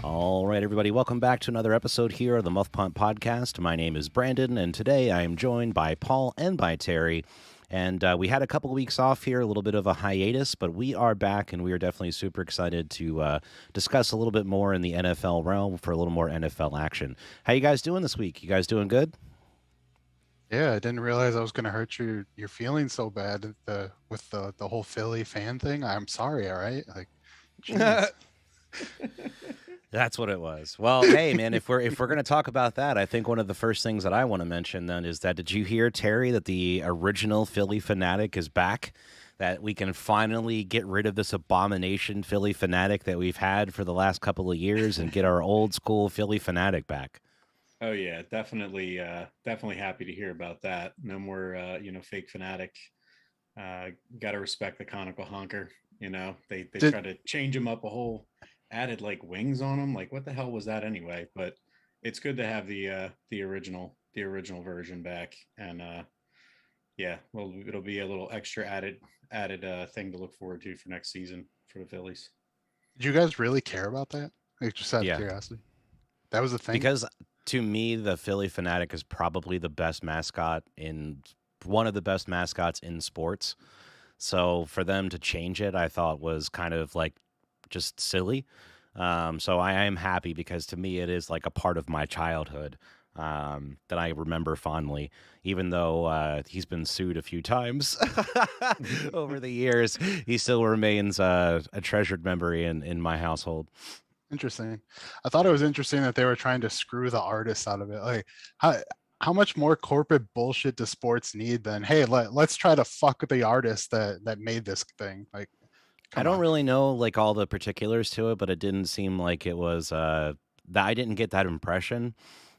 All right, everybody, welcome back to another episode here of the Muffed Punt podcast. My name is Brandon, and today I am joined by Paul and by Terry. And we had a couple of weeks off here, a little bit of a hiatus, but we are back, and we are definitely super excited to discuss a little bit more in the NFL realm for a little more NFL action. How you guys doing this week? You guys doing good? Yeah, I didn't realize I was gonna hurt your feelings so bad with the whole Philly fan thing. I'm sorry, all right? Like, jeez. That's what it was. Well, hey man, if we're going to talk about that, I think one of the first things that I want to mention then is that did you hear, Terry, that the original Philly fanatic is back? That we can finally get rid of this abomination Philly fanatic that we've had for the last couple of years and get our old school Philly fanatic back. Oh yeah, definitely, definitely happy to hear about that. No more, fake fanatic. Uh, Got to respect the conical honker. They Did try to change him up a whole, added like wings on him. Like what the hell was that anyway? But it's good to have the original version back. And yeah, well, it'll be a little extra added thing to look forward to for next season for the Phillies. did you guys really care about that? Like, just out of Yeah, curiosity. That was a thing? because to me, the Philly fanatic is probably the best mascot in one of the best mascots in sports. So for them to change it, I thought was kind of like just silly. So I am happy because to me it is like a part of my childhood that I remember fondly, even though he's been sued a few times over the years. He still remains a treasured memory in my household. Interesting. I thought it was interesting that they were trying to screw the artists out of it. Like, how how much more corporate bullshit does sports need than, hey, let's try to fuck with the artist that made this thing? Like, I come don't on. really know like all the particulars to it, but it didn't seem like it was that I didn't get that impression.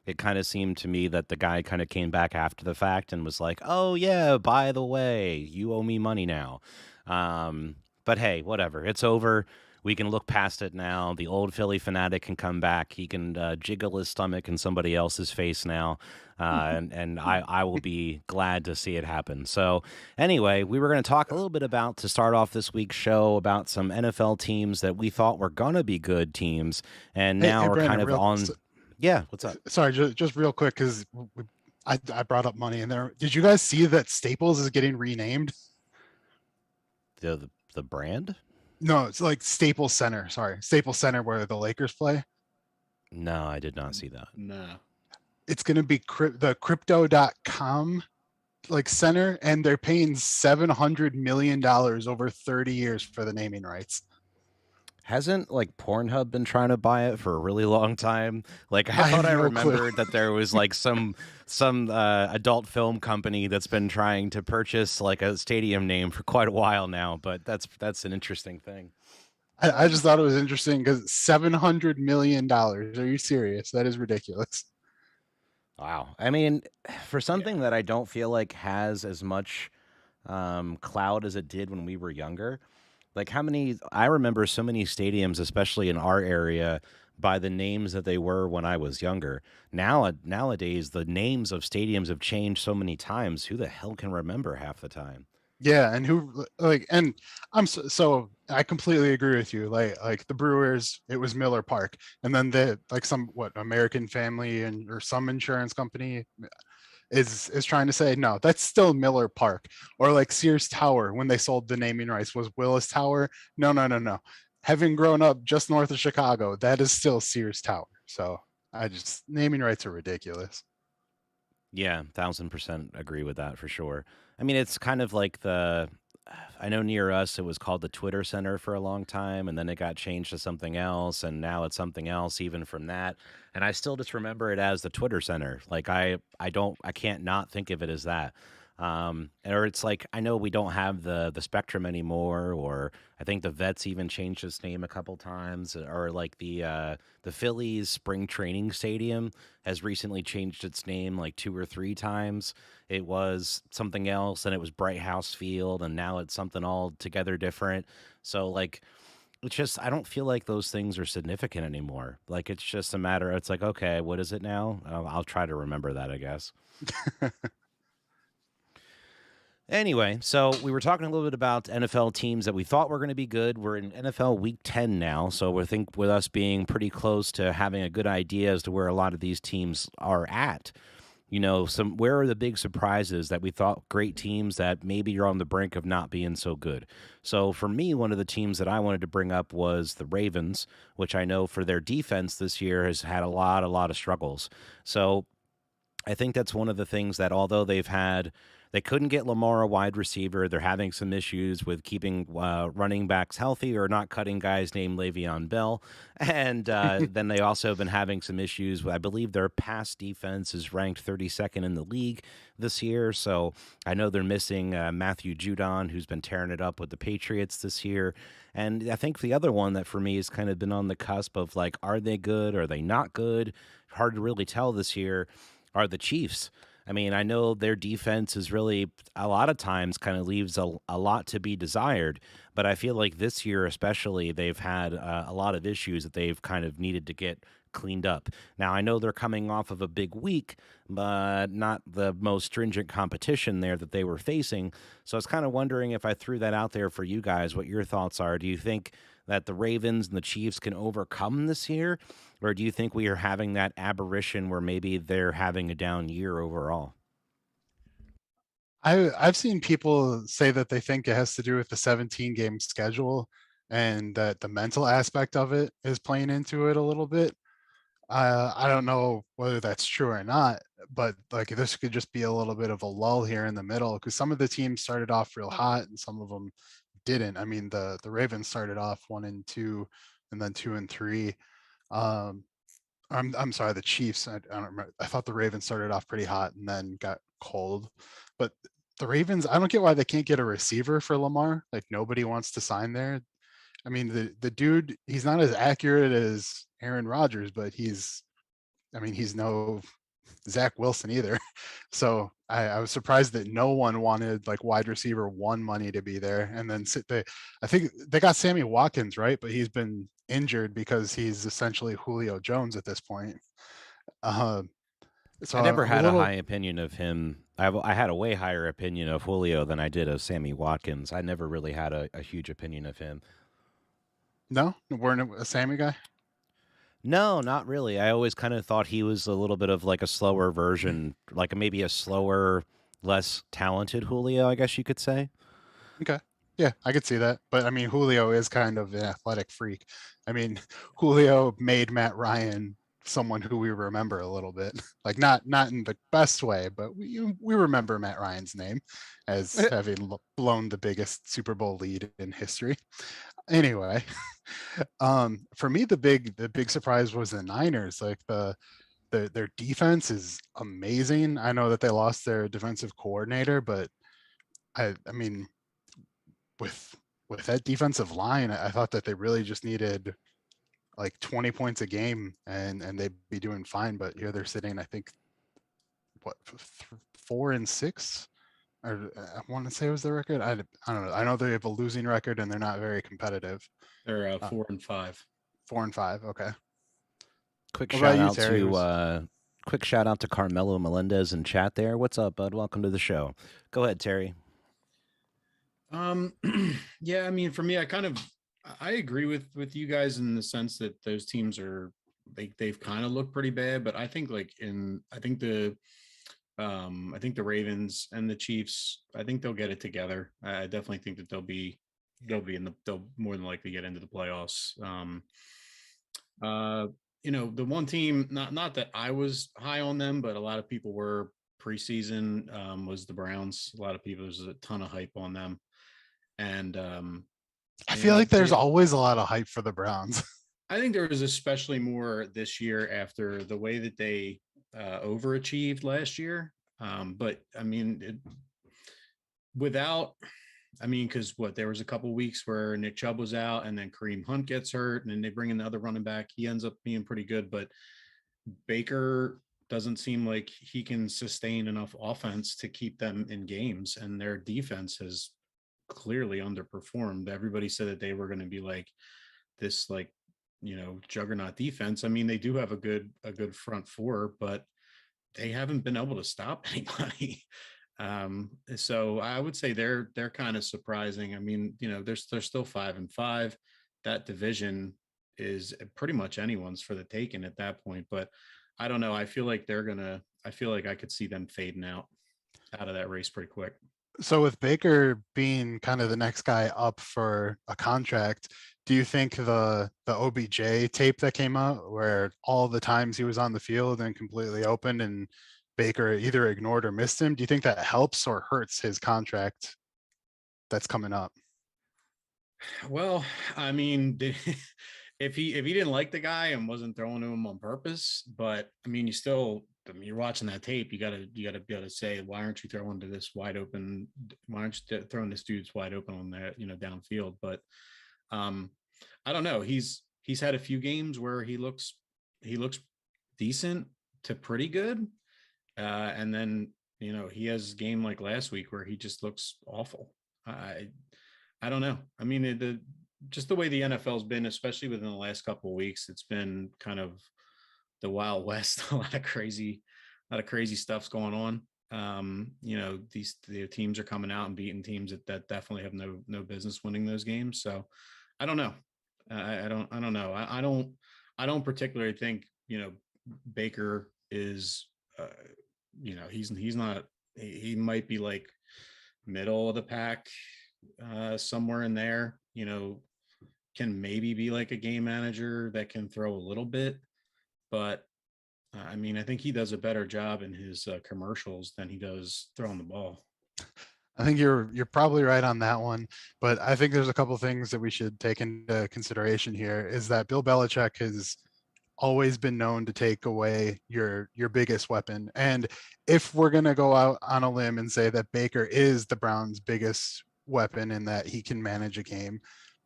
It kind of seemed to me that the guy kind of came back after the fact and was like, "Oh yeah, by the way, you owe me money now." Um, but hey, whatever. It's over. We can look past it now. The old Philly fanatic can come back. He can jiggle his stomach in somebody else's face now, and I will be glad to see it happen. So anyway, we were going to talk a little bit about to start off this week's show about some NFL teams that we thought were going to be good teams, and Hey, now hey, we're kind Brandon, of on. Yeah, what's up? sorry, just real quick, because I brought up money in there. Did you guys see that Staples is getting renamed? The brand? No, it's like Staples Center. Sorry, Staples Center, where the Lakers play. No, I did not see that. No. It's going to be the crypto.com like center, and they're paying $700 million over 30 years for the naming rights. Hasn't like Pornhub been trying to buy it for a really long time? Like I I thought have I no clue. remembered that there was like some adult film company that's been trying to purchase like a stadium name for quite a while now, but that's an interesting thing. I just thought it was interesting because $700 million. Are you serious? That is ridiculous. Wow. I mean, for Yeah. something that I don't feel like has as much cloud as it did when we were younger, like how many, I remember so many stadiums, especially in our area, by the names that they were when I was younger. Nowadays, the names of stadiums have changed so many times. Who the hell can remember half the time? Yeah, and who like, and so I completely agree with you. Like the Brewers, it was Miller Park, and then the like some what American Family and or some insurance company is trying to say no, that's still Miller Park. Or like Sears Tower, when they sold the naming rights, was Willis Tower. No, no, no, no. Having grown up just north of Chicago, that is still Sears Tower. So I just naming rights are ridiculous. Yeah, 1000% agree with that for sure. I mean, it's kind of like I know near us it was called the Twitter Center for a long time, and then it got changed to something else, and now it's something else even from that. And I still just remember it as the Twitter Center. Like I can't not think of it as that. Or it's like I know we don't have the Spectrum anymore, or I think the Vets even changed its name a couple times, or like the Phillies spring training stadium has recently changed its name like two or three times. It was something else, and it was Bright House Field, and now it's something altogether different. So like it's just I don't feel like those things are significant anymore. Like it's just a matter. It's like okay, what is it now? I'll try to remember that, I guess. Anyway, so we were talking a little bit about NFL teams that we thought were going to be good. We're in NFL Week 10 now, so we think with us being pretty close to having a good idea as to where a lot of these teams are at. Some where are the big surprises that we thought great teams that maybe you're on the brink of not being so good. So for me, one of the teams that I wanted to bring up was the Ravens, which I know for their defense this year has had a lot of struggles. So I think that's one of the things that although they couldn't get Lamar a wide receiver. They're having some issues with keeping running backs healthy or not cutting guys named Le'Veon Bell. And then they also have been having some issues. I believe their pass defense is ranked 32nd in the league this year. So I know they're missing Matthew Judon, who's been tearing it up with the Patriots this year. And I think the other one that for me has kind of been on the cusp of like, are they good? Are they not good? Hard to really tell this year are the Chiefs. I mean, I know their defense is really a lot of times kind of leaves a lot to be desired, but I feel like this year, especially, they've had a lot of issues that they've kind of needed to get cleaned up. Now, I know they're coming off of a big week, but not the most stringent competition there that they were facing. So I was kind of wondering if I threw that out there for you guys, what your thoughts are. Do you think that the Ravens and the Chiefs can overcome this year? Or do you think we are having that aberration where maybe they're having a down year overall? I've seen people say that they think it has to do with the 17 game schedule and that the mental aspect of it is playing into it a little bit. I don't know whether that's true or not, but like this could just be a little bit of a lull here in the middle because some of the teams started off real hot and some of them didn't. I mean, the Ravens started off 1-2 and then 2-3. Um, I'm sorry, the Chiefs. I don't remember. I thought the Ravens started off pretty hot and then got cold. But the Ravens, I don't get why they can't get a receiver for Lamar. Like nobody wants to sign there. I mean, the dude, he's not as accurate as Aaron Rodgers, but he's no Zach Wilson either. So I was surprised that no one wanted like wide receiver one money to be there. And then I think they got Sammy Watkins, right? But he's been injured because he's essentially Julio Jones at this point. Uh, so I never I'm a had a little high opinion of him. I had a way higher opinion of Julio than I did of Sammy Watkins. I never really had a huge opinion of him. no, weren't a Sammy guy. No, not really. I always kind of thought he was a little bit of like a slower version, like maybe a slower, less talented Julio, I guess you could say. Okay. Yeah, I could see that. But I mean, Julio is kind of an athletic freak. I mean, Julio made Matt Ryan someone who we remember a little bit. Like not in the best way, but we remember Matt Ryan's name as having blown the biggest Super Bowl lead in history. Anyway, for me the big surprise was the Niners. Like their defense is amazing. I know that they lost their defensive coordinator, but I mean with that defensive line, I thought that they really just needed like 20 points a game and they'd be doing fine. But here they're sitting, I think, what 4-6, or I want to say it was the record. I don't know. I know they have a losing record and they're not very competitive. They're Uh, 4-5. 4-5. Okay. Quick What about shout you, out Terry? to Who's Carmelo Melendez in chat there. What's up, bud? Welcome to the show. Go ahead, Terry. Um, yeah, I mean, for me, I agree with you guys in the sense that those teams are they've kind of looked pretty bad, but I think I think the Ravens and the Chiefs, I think they'll get it together. I definitely think that they'll more than likely get into the playoffs. Uh, the one team, not that I was high on them, but a lot of people were preseason, was the Browns. A lot of people, there's a ton of hype on them. And I feel like there's always a lot of hype for the Browns. I think there was especially more this year after the way that they overachieved last year. But I mean, without, I mean, because there was a couple weeks where Nick Chubb was out, and then Kareem Hunt gets hurt, and then they bring in the other running back. He ends up being pretty good, but Baker doesn't seem like he can sustain enough offense to keep them in games, and their defense has clearly underperformed. Everybody said that they were going to be like this, like, juggernaut defense. I mean, they do have a good front four, but they haven't been able to stop anybody. So I would say they're kind of surprising. I mean, they're still 5-5. That division is pretty much anyone's for the taking at that point. But I don't know. I feel like they're gonna. I feel like I could see them fading out of that race pretty quick. So with Baker being kind of the next guy up for a contract, do you think the OBJ tape that came out where all the times he was on the field and completely open and Baker either ignored or missed him, do you think that helps or hurts his contract that's coming up? Well, I mean, if he didn't like the guy and wasn't throwing to him on purpose, but I mean, you're watching that tape, you gotta be able to say, why aren't you throwing to this wide open? Why aren't you throwing this dude's wide open on that, downfield? But um, I don't know. He's had a few games where he looks decent to pretty good, and then he has a game like last week where he just looks awful. I don't know. I mean, just the way the NFL's been, especially within the last couple of weeks, it's been kind of the Wild West. A lot of crazy stuff's going on. The teams are coming out and beating teams that definitely have no business winning those games. So I don't know. I don't know. I don't particularly think Baker is. He's not. He might be like middle of the pack, somewhere in there. Can maybe be like a game manager that can throw a little bit, but I mean, I think he does a better job in his commercials than he does throwing the ball. I think you're probably right on that one, but I think there's a couple things that we should take into consideration here is that Bill Belichick has always been known to take away your biggest weapon. And if we're going to go out on a limb and say that Baker is the Browns' biggest weapon and that he can manage a game,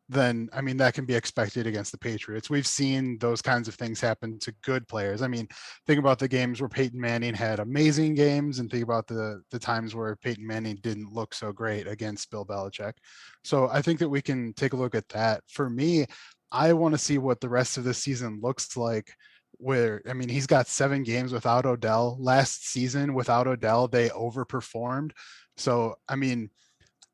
then I mean that can be expected against the Patriots. We've seen those kinds of things happen to good players. I mean, think about the games where Peyton Manning had amazing games, and think about the times where Peyton Manning didn't look so great against Bill Belichick. So I think that we can take a look at that. For me, I want to see what the rest of the season looks like. Where I mean, he's got 7 games without Odell. Last season without Odell, they overperformed. So I mean,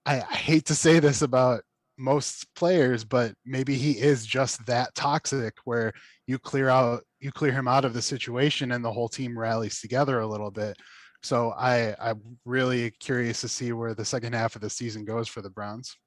I hate to say this about most players, but maybe he is just that toxic where you clear him out of the situation and the whole team rallies together a little bit. So I'm really curious to see where the second half of the season goes for the Browns.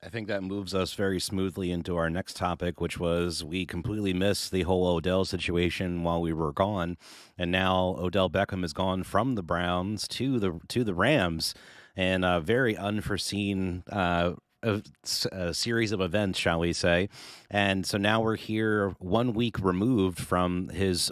I think that moves us very smoothly into our next topic, which was we completely missed the whole Odell situation while we were gone, and now Odell Beckham has gone from the Browns to the Rams, and a very unforeseen a series of events, shall we say. And so now we're here 1 week removed from his,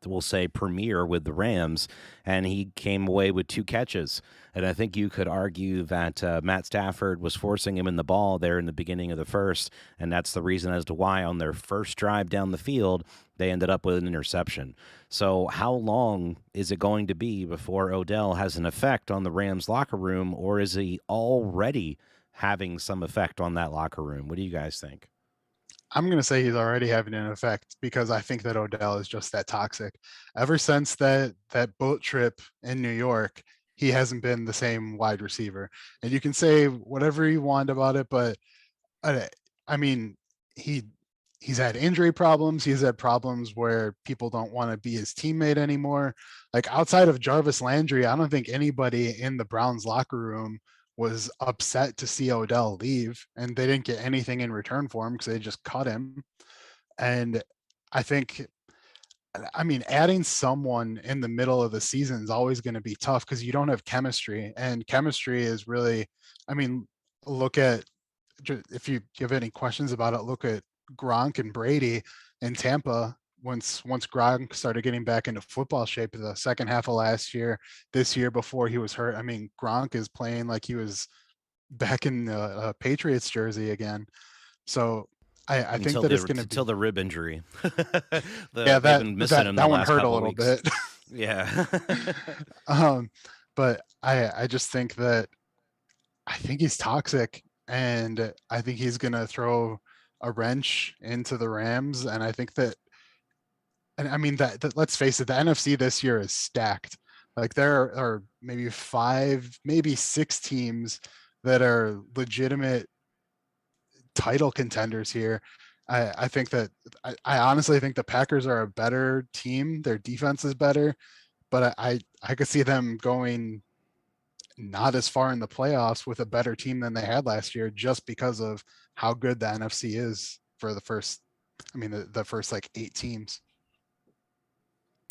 we'll say, premiere with the Rams, and he came away with 2 catches. And I think you could argue that Matt Stafford was forcing him in the ball there in the beginning of the first, and that's the reason as to why on their first drive down the field, they ended up with an interception. So how long is it going to be before Odell has an effect on the Rams locker room, or is he already having some effect on that locker room? What do you guys think? I'm going to say he's already having an effect because I think that Odell is just that toxic. Ever since that boat trip in New York, he hasn't been the same wide receiver. And you can say whatever you want about it, but I, I mean, he he's had injury problems. He's had problems where people don't want to be his teammate anymore. Like outside of Jarvis Landry, I don't think anybody in the Browns locker room was upset to see Odell leave, and they didn't get anything in return for him because they just cut him. And I think, I mean, adding someone in the middle of the season is always going to be tough because you don't have chemistry, and chemistry is really, I mean, look at, if you have any questions about it, look at Gronk and Brady in Tampa. Once Gronk started getting back into football shape the second half of last year, this year before he was hurt, I mean, Gronk is playing like he was back in the Patriots jersey again. So I think Until that the it's going to until be, the rib injury. yeah, They've that been missing that him the that one last hurt a couple of little weeks. bit. Yeah. um, but I just think that I think he's toxic, and I think he's going to throw a wrench into the Rams. And I think that, and I mean that let's face it, the NFC this year is stacked. Like there are maybe 5, maybe 6 teams that are legitimate title contenders here. I think that I honestly think the Packers are a better team. Their defense is better, but I could see them going not as far in the playoffs with a better team than they had last year, just because of how good the NFC is for the first. I mean, the first like 8 teams.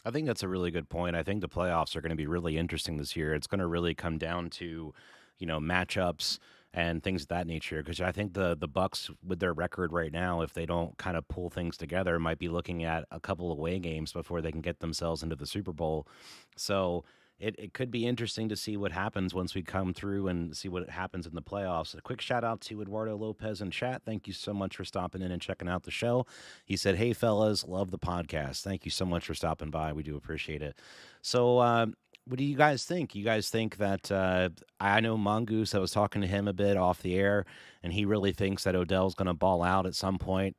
I think that's a really good point. I think the playoffs are going to be really interesting this year. It's going to really come down to, matchups and things of that nature. Because I think the Bucks, with their record right now, if they don't kind of pull things together, might be looking at a couple of away games before they can get themselves into the Super Bowl. So it could be interesting to see what happens once we come through and see what happens in the playoffs. A quick shout out to Eduardo Lopez in chat. Thank you so much for stopping in and checking out the show. He said, "Hey fellas, love the podcast. Thank you so much for stopping by. We do appreciate it." So, what do you guys think? You guys think that I know Mongoose? I was talking to him a bit off the air, and he really thinks that Odell's going to ball out at some point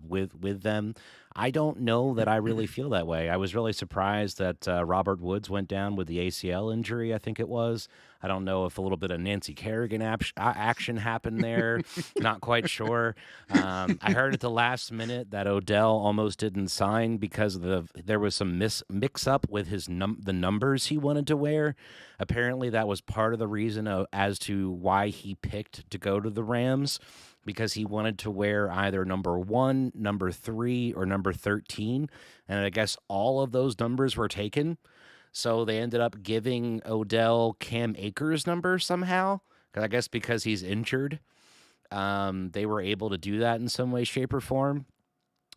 with them. I don't know that I really feel that way. I was really surprised that Robert Woods went down with the ACL injury, I think it was. I don't know if a little bit of Nancy Kerrigan action happened there. Not quite sure. I heard at the last minute that Odell almost didn't sign because there was some mix up with the numbers he wanted to wear. Apparently, that was part of the reason as to why he picked to go to the Rams, because he wanted to wear either number 1, number 3, or number 13. And I guess all of those numbers were taken. So they ended up giving Odell Cam Akers' number somehow. I guess because he's injured, they were able to do that in some way, shape, or form.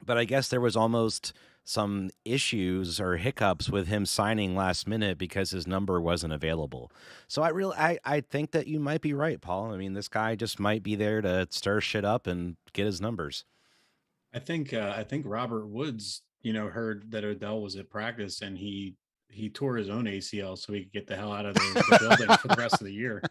But I guess there was almost some issues or hiccups with him signing last minute because his number wasn't available. So I think that you might be right, Paul. I mean, this guy just might be there to stir shit up and get his numbers. I think Robert Woods, heard that Odell was at practice and he tore his own ACL so he could get the hell out of the building for the rest of the year.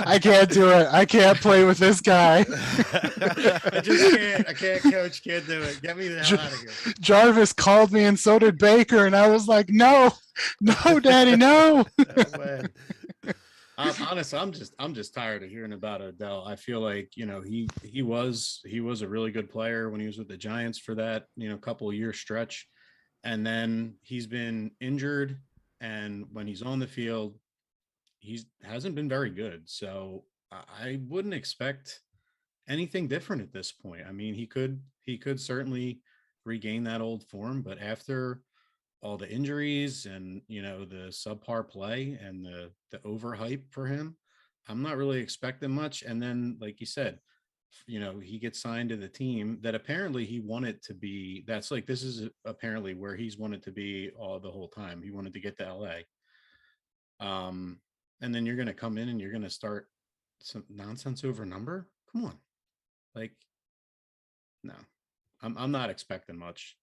I can't do it. I can't play with this guy. I just can't. I can't, coach. Can't do it. Get me the hell out of here. Jarvis called me, and so did Baker, and I was like, "No, Daddy, no." No way. Honestly, I'm just tired of hearing about Odell. I feel like he was a really good player when he was with the Giants for that couple of year stretch, and then he's been injured. And when he's on the field, he hasn't been very good. So I wouldn't expect anything different at this point. I mean, he could certainly regain that old form, but after all the injuries and the subpar play and the overhype for him, I'm not really expecting much. And then, like you said, he gets signed to the team that apparently he wanted to be. This is apparently where he's wanted to be the whole time. He wanted to get to LA. And then you're going to come in and you're going to start some nonsense over a number. Come on. No, I'm not expecting much.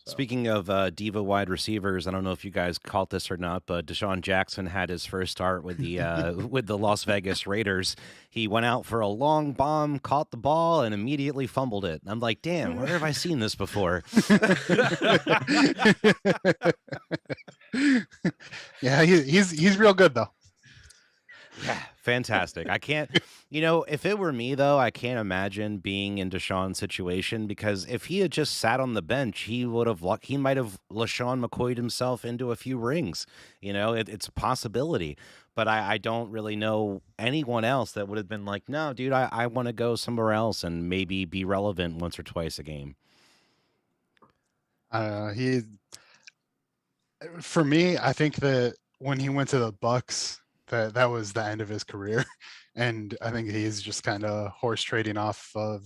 So. Speaking of diva wide receivers, I don't know if you guys caught this or not, but Deshaun Jackson had his first start with the with the Las Vegas Raiders. He went out for a long bomb, caught the ball, and immediately fumbled it. I'm like, damn, where have I seen this before? Yeah, he's real good though. Yeah, fantastic. I can't, if it were me though, I can't imagine being in Deshaun's situation, because if he had just sat on the bench, he might have LaShawn McCoy'd himself into a few rings. It's a possibility, but I don't really know anyone else that would have been like, no, dude, I want to go somewhere else and maybe be relevant once or twice a game. For me, I think that when he went to the Bucks, that was the end of his career. And I think he's just kind of horse trading off of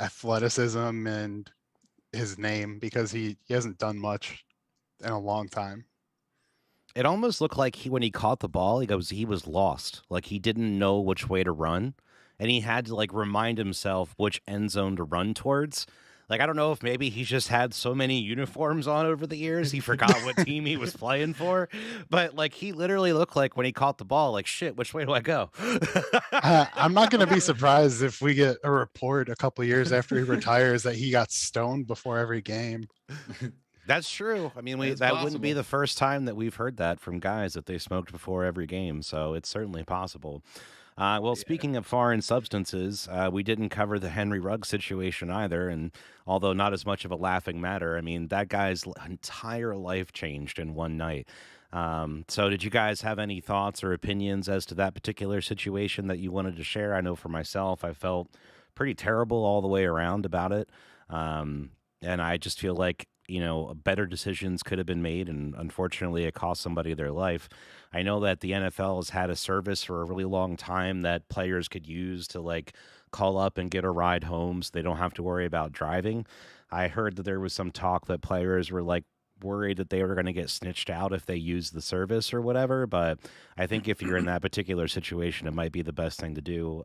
athleticism and his name, because he hasn't done much in a long time. It almost looked like when he caught the ball, he was lost. Like he didn't know which way to run, and he had to remind himself which end zone to run towards. Like, I don't know if maybe he's just had so many uniforms on over the years, he forgot what team he was playing for, but, like, he literally looked like when he caught the ball, like, "Shit, which way do I go?" I'm not going to be surprised if we get a report a couple years after he retires that he got stoned before every game. That's true. I mean, we It's that wouldn't be possible. the first time that we've heard that from guys that they smoked before every game, so it's certainly possible. Well, Yeah. speaking of foreign substances, we didn't cover the Henry Ruggs situation either, and although not as much of a laughing matter, I mean, that guy's entire life changed in one night. So did you guys have any thoughts or opinions as to that particular situation that you wanted to share? I know for myself, I felt pretty terrible all the way around about it. And I just feel like, better decisions could have been made, and unfortunately, it cost somebody their life. I know that the NFL has had a service for a really long time that players could use to like call up and get a ride home so they don't have to worry about driving. I heard that there was some talk that players were like worried that they were going to get snitched out if they used the service or whatever, but I think if you're in that particular situation, it might be the best thing to do.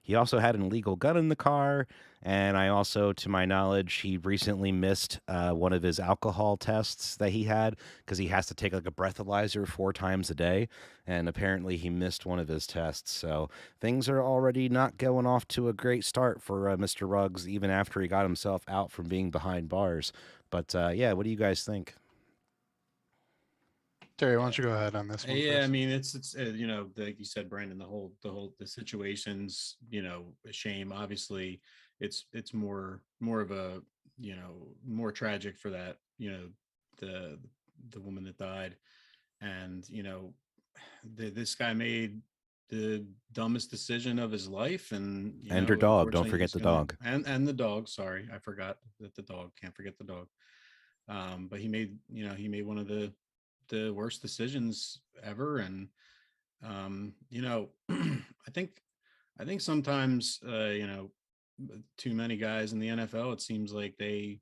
He also had an illegal gun in the car, and I also, to my knowledge, he recently missed one of his alcohol tests that he had because he has to take like a breathalyzer 4 times a day. And apparently he missed one of his tests. So things are already not going off to a great start for Mr. Ruggs, even after he got himself out from being behind bars. But yeah, what do you guys think? Terry, why don't you go ahead on this one Yeah, I first? mean, it's like you said, Brandon, the situation's a shame. Obviously, it's more of a more tragic for that the the woman that died, and this guy made the dumbest decision of his life, and And your dog. Don't unfortunately forget he's the gonna dog. and the dog. Sorry, I forgot that the dog. Can't forget the dog. But he made one of the worst decisions ever, and I think sometimes too many guys in the NFL, it seems like they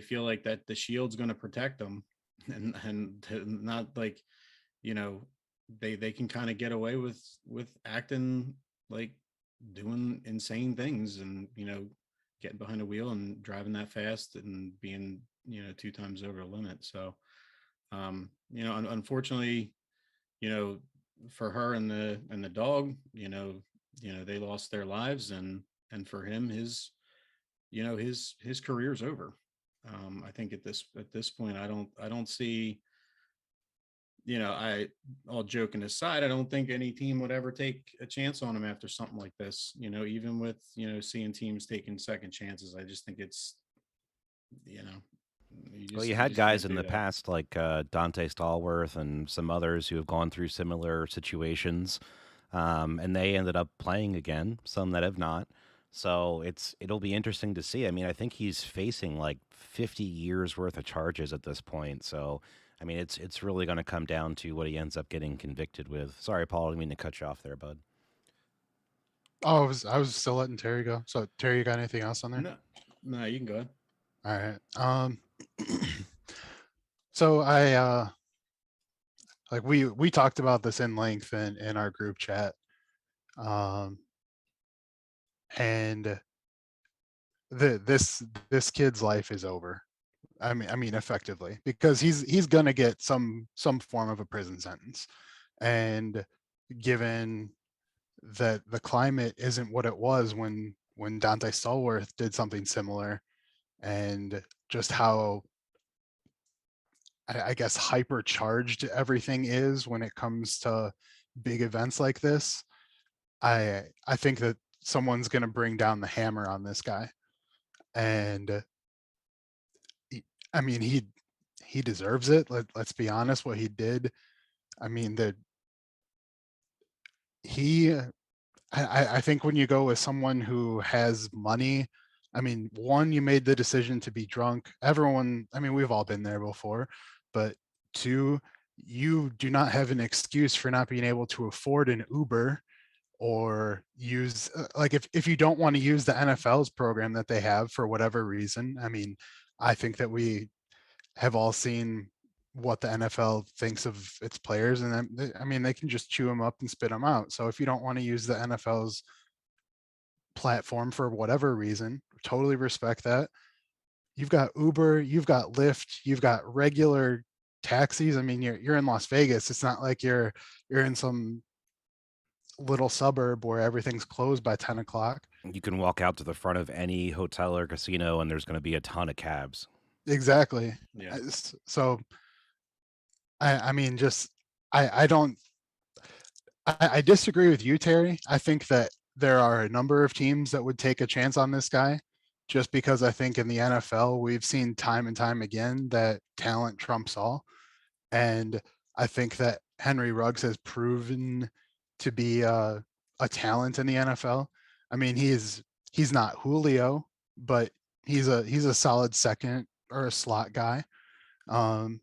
feel like that the shield's going to protect them, and not like you know they can kind of get away with acting like doing insane things, and getting behind a wheel and driving that fast and being 2 times over the limit. So unfortunately, you know, for her and the dog, they lost their lives, and for him, his career's over. I think at this point, I don't see, I all joking aside, I don't think any team would ever take a chance on him after something like this. Even with seeing teams taking second chances, I just think it's you know you Well, just you you had just guys can't in do the that. past like Dante Stallworth and some others who have gone through similar situations, and they ended up playing again. Some that have not. So it'll be interesting to see. I mean, I think he's facing like 50 years worth of charges at this point. So I mean, it's really going to come down to what he ends up getting convicted with. Sorry, Paul, I didn't mean to cut you off there, bud. Oh, I was still letting Terry go. So Terry, you got anything else on there? No, no, you can go ahead. All right. So I like we talked about this in length in our group chat. Um and this kid's life is over. I mean effectively, because he's going to get some form of a prison sentence. And given that the climate isn't what it was when Dante Stallworth did something similar, and just how I guess hypercharged everything is when it comes to big events like this, I think that someone's going to bring down the hammer on this guy. And I mean, he deserves it. Let's be honest, what he did. I mean, that he I think when you go with someone who has money, I mean, one, you made the decision to be drunk. Everyone, I mean, we've all been there before, but two, you do not have an excuse for not being able to afford an Uber or use like if you don't want to use the NFL's program that they have for whatever reason. I mean, I think that we have all seen what the NFL thinks of its players, and then, I mean, they can just chew them up and spit them out. So if you don't want to use the NFL's platform for whatever reason. Totally respect that. You've got Uber, you've got Lyft, you've got regular taxis. I mean, you're in Las Vegas. It's not like you're in some little suburb where everything's closed by 10 o'clock. You can walk out to the front of any hotel or casino, and there's going to be a ton of cabs. Exactly. Yeah. So I mean, just I don't I disagree with you, Terry. I think that there are a number of teams that would take a chance on this guy, just because I think in the NFL we've seen time and time again that talent trumps all, and I think that Henry Ruggs has proven to be a talent in the NFL. I mean, he's not Julio, but he's a solid second or a slot guy. Um,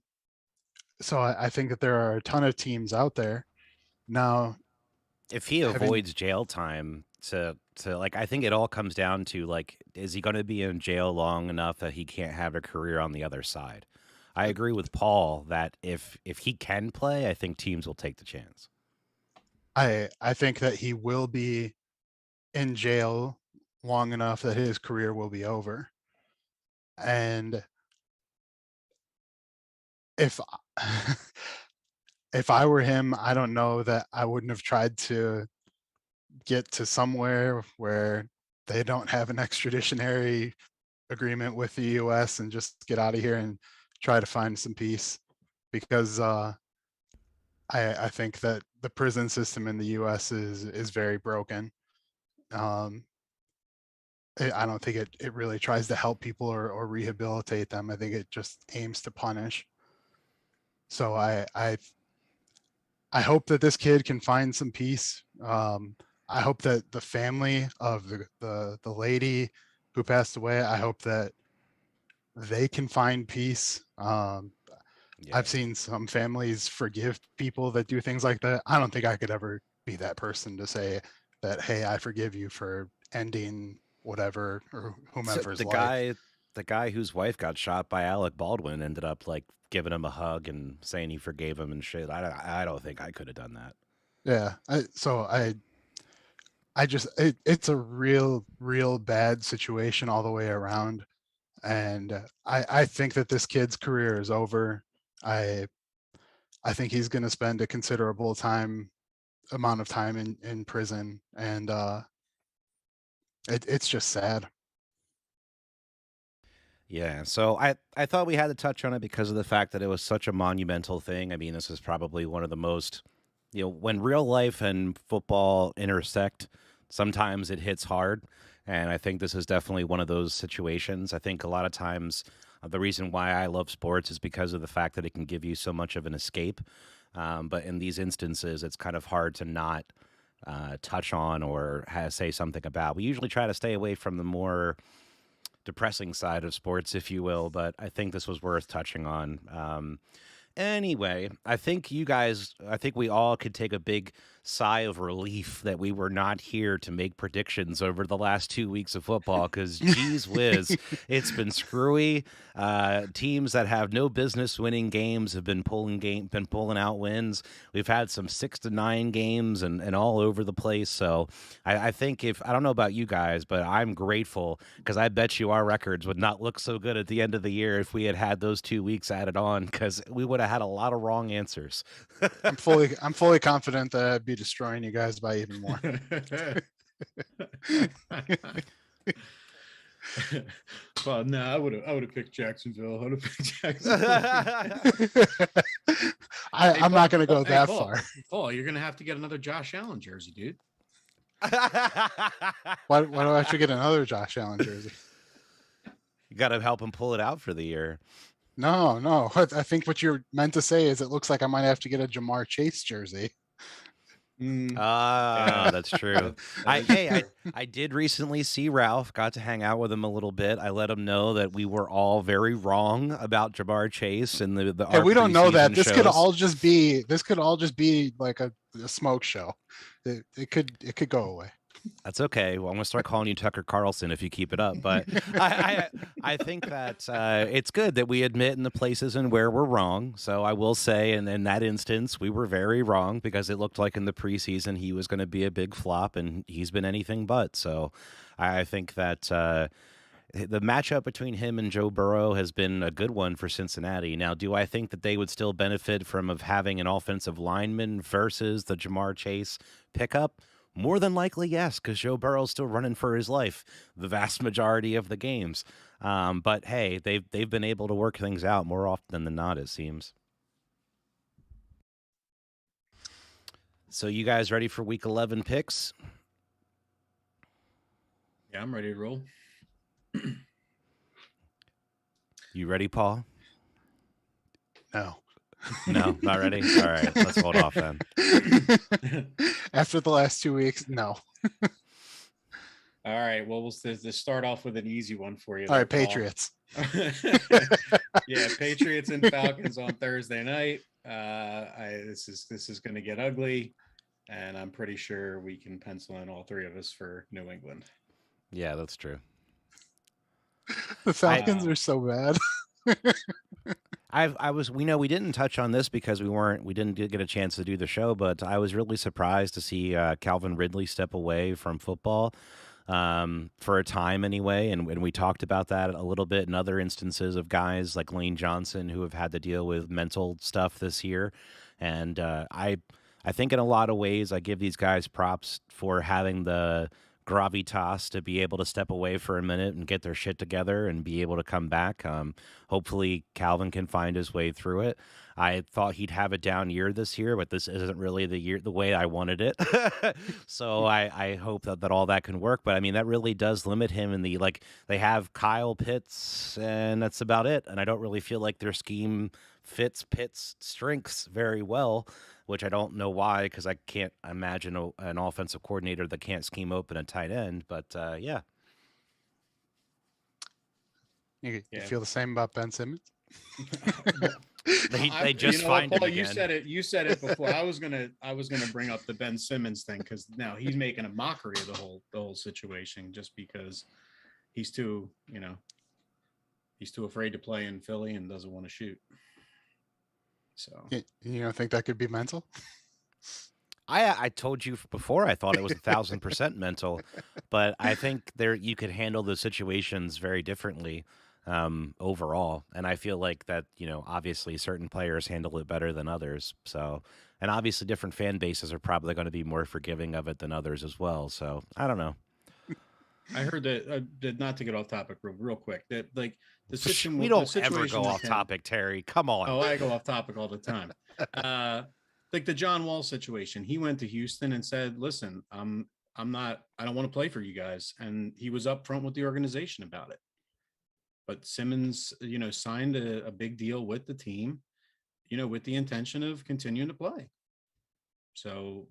so I think that there are a ton of teams out there now. If he Having avoids jail time to like, I think it all comes down to like, is he going to be in jail long enough that he can't have a career on the other side? I agree with Paul that if he can play, I think teams will take the chance. I think that he will be in jail long enough that his career will be over. And if if I were him, I don't know that I wouldn't have tried to get to somewhere where they don't have an extraditionary agreement with the US and just get out of here and try to find some peace, because I think that the prison system in the US is very broken. I don't think it really tries to help people or rehabilitate them. I think it just aims to punish. So I hope that this kid can find some peace. I hope that the family of the lady who passed away, I hope that they can find peace. Yeah. I've seen some families forgive people that do things like that. I don't think I could ever be that person to say that, hey, I forgive you for ending whatever or So whomever's life. the guy whose wife got shot by Alec Baldwin ended up like giving him a hug and saying he forgave him and shit. I don't think I could have done that. Yeah. I just it's a real bad situation all the way around, and I think that this kid's career is over. I I think he's going to spend a considerable amount of time in prison, and it's just sad. Yeah, so I thought we had to touch on it because of the fact that it was such a monumental thing. I mean, this is probably one of the most, when real life and football intersect, sometimes it hits hard. And I think this is definitely one of those situations. I think a lot of times the reason why I love sports is because of the fact that it can give you so much of an escape. But in these instances, it's kind of hard to not touch on or say something about. We usually try to stay away from the more depressing side of sports, if you will, but I think this was worth touching on. Anyway, I think we all could take a big sigh of relief that we were not here to make predictions over the last 2 weeks of football because, geez whiz, it's been screwy. Teams that have no business winning games have been pulling out wins. We've had some 6-9 games and all over the place. So I think I don't know about you guys, but I'm grateful because I bet you our records would not look so good at the end of the year if we had those 2 weeks added on because we would have had a lot of wrong answers. I'm fully confident that I'd be destroying you guys by even more. Well, no, I would have picked Jacksonville. I would have picked Jacksonville. I'm not going to go that far. Paul, you're going to have to get another Josh Allen jersey, dude. Why do I have to get another Josh Allen jersey? You got to help him pull it out for the year. No. I think what you're meant to say is it looks like I might have to get a Jamar Chase jersey. That's true. I did recently see Ralph, got to hang out with him a little bit. I let him know that we were all very wrong about Jamar Chase and the Hey, we don't know that. shows. This could all just be like a smoke show. It could go away. That's okay. Well, I'm gonna start calling you Tucker Carlson if you keep it up. But I think that it's good that we admit in the places and where we're wrong. So I will say, and in that instance, we were very wrong because it looked like in the preseason he was going to be a big flop, and he's been anything but. So I think that the matchup between him and Joe Burrow has been a good one for Cincinnati. Now, do I think that they would still benefit from of having an offensive lineman versus the Jamar Chase pickup? More than likely, yes, because Joe Burrow's still running for his life the vast majority of the games. But hey, they've been able to work things out more often than not, it seems. So, you guys ready for Week 11 picks? Yeah, I'm ready to roll. You ready, Paul? No. No, not ready. All right, let's hold off then. After the last 2 weeks, no. All right. Well, we'll start off with an easy one for you. All right, Paul. Patriots. Yeah, Patriots and Falcons on Thursday night. This is going to get ugly, and I'm pretty sure we can pencil in all three of us for New England. Yeah, that's true. The Falcons are so bad. We didn't touch on this because we didn't get a chance to do the show, but I was really surprised to see Calvin Ridley step away from football for a time anyway. And we talked about that a little bit in other instances of guys like Lane Johnson who have had to deal with mental stuff this year. And I think in a lot of ways, I give these guys props for having the gravitas to be able to step away for a minute and get their shit together and be able to come back. Hopefully Calvin can find his way through it. I thought he'd have a down year this year, but this isn't really the way I wanted it. So I hope that all that can work. But I mean, that really does limit him in they have Kyle Pitts and that's about it. And I don't really feel like their scheme fits Pitt's strengths very well, which I don't know why, because I can't imagine an offensive coordinator that can't scheme open a tight end. But yeah. You feel the same about Ben Simmons? They just find Paul, him again. You said it before. I was gonna bring up the Ben Simmons thing because now he's making a mockery of the whole situation just because he's too afraid to play in Philly and doesn't want to shoot. So you don't think that could be mental? I told you before I thought it was 1,000% mental, but I think you could handle the situations very differently overall. And I feel like that, obviously certain players handle it better than others. So, and obviously different fan bases are probably going to be more forgiving of it than others as well. So I don't know. I heard that not to get off topic real quick, that like the situation we don't ever go off topic, Terry. Come on. Oh, I go off topic all the time. Like the John Wall situation, he went to Houston and said, "Listen, I don't want to play for you guys," and he was upfront with the organization about it. But Simmons, signed a big deal with the team, with the intention of continuing to play. So,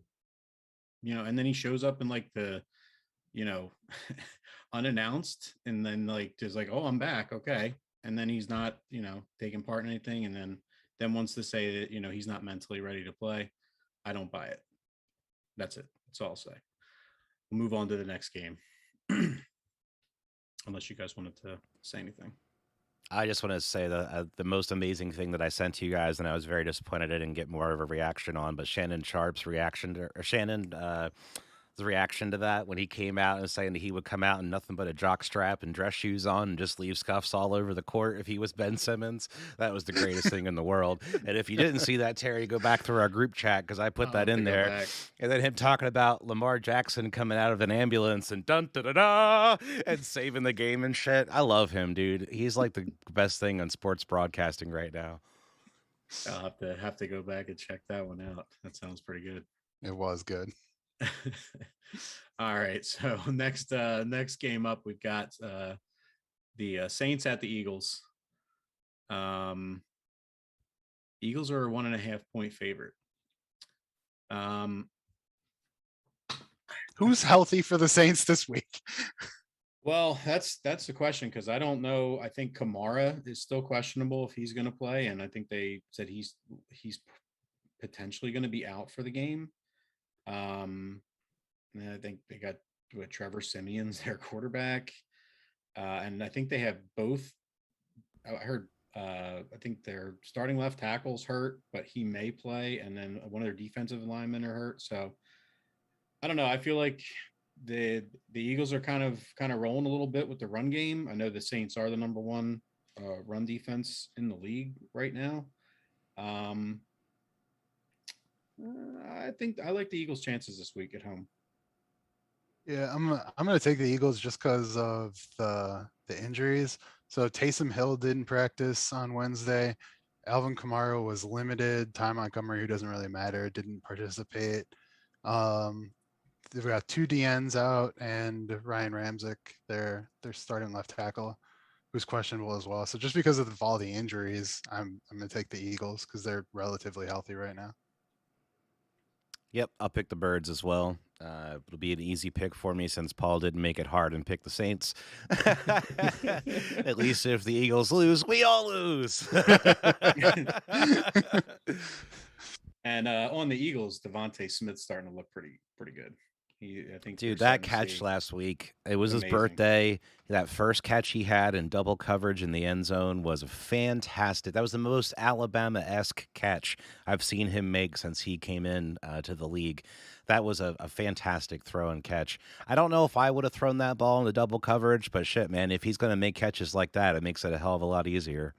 and then he shows up in like the, unannounced, and then like just like, "Oh, I'm back, okay," and then he's not, taking part in anything, and then wants to say that he's not mentally ready to play. I don't buy it. That's it. That's all I'll say. We'll move on to the next game. Unless you guys wanted to say anything. I just want to say the most amazing thing that I sent to you guys, and I was very disappointed I didn't get more of a reaction on, but Shannon Sharp's reaction to the reaction to that when he came out and saying that he would come out in nothing but a jock strap and dress shoes on and just leave scuffs all over the court if he was Ben Simmons. That was the greatest thing in the world. And if you didn't see that, Terry, go back through our group chat because I put that in there. And then him talking about Lamar Jackson coming out of an ambulance and dun da da da and saving the game and shit. I love him, dude. He's like the best thing on sports broadcasting right now. I'll have to go back and check that one out. That sounds pretty good. It was good. All right, so next game up, we've got the Saints at the Eagles. Eagles are a 1.5 point favorite. Who's healthy for the Saints this week? Well, that's the question because I don't know. I think Kamara is still questionable if he's going to play, and I think they said he's potentially going to be out for the game. And I think they got with Trevor Simeon's their quarterback. And I think they have both. I heard. I think their starting left tackle's hurt, but he may play, and then one of their defensive linemen are hurt. So I don't know. I feel like the Eagles are kind of rolling a little bit with the run game. I know the Saints are the number one run defense in the league right now. Um, I think I like the Eagles' chances this week at home. Yeah, I'm gonna take the Eagles just because of the injuries. So Taysom Hill didn't practice on Wednesday. Alvin Kamara was limited. Ty Montgomery, who doesn't really matter, didn't participate. Um, they've got two DNs out and Ryan Ramczyk, their starting left tackle, who's questionable as well. So just because of all the injuries, I'm gonna take the Eagles because they're relatively healthy right now. Yep, I'll pick the Birds as well. It'll be an easy pick for me since Paul didn't make it hard and pick the Saints. At least if the Eagles lose, we all lose. And on the Eagles, Devontae Smith's starting to look pretty good. I think Dude, that catch last week, it was his amazing. birthday. That first catch he had in double coverage in the end zone was fantastic. That was the most Alabama-esque catch I've seen him make since he came in to the league. That was a fantastic throw and catch. I don't know if I would have thrown that ball into double coverage, but shit, man, if he's going to make catches like that, it makes it a hell of a lot easier.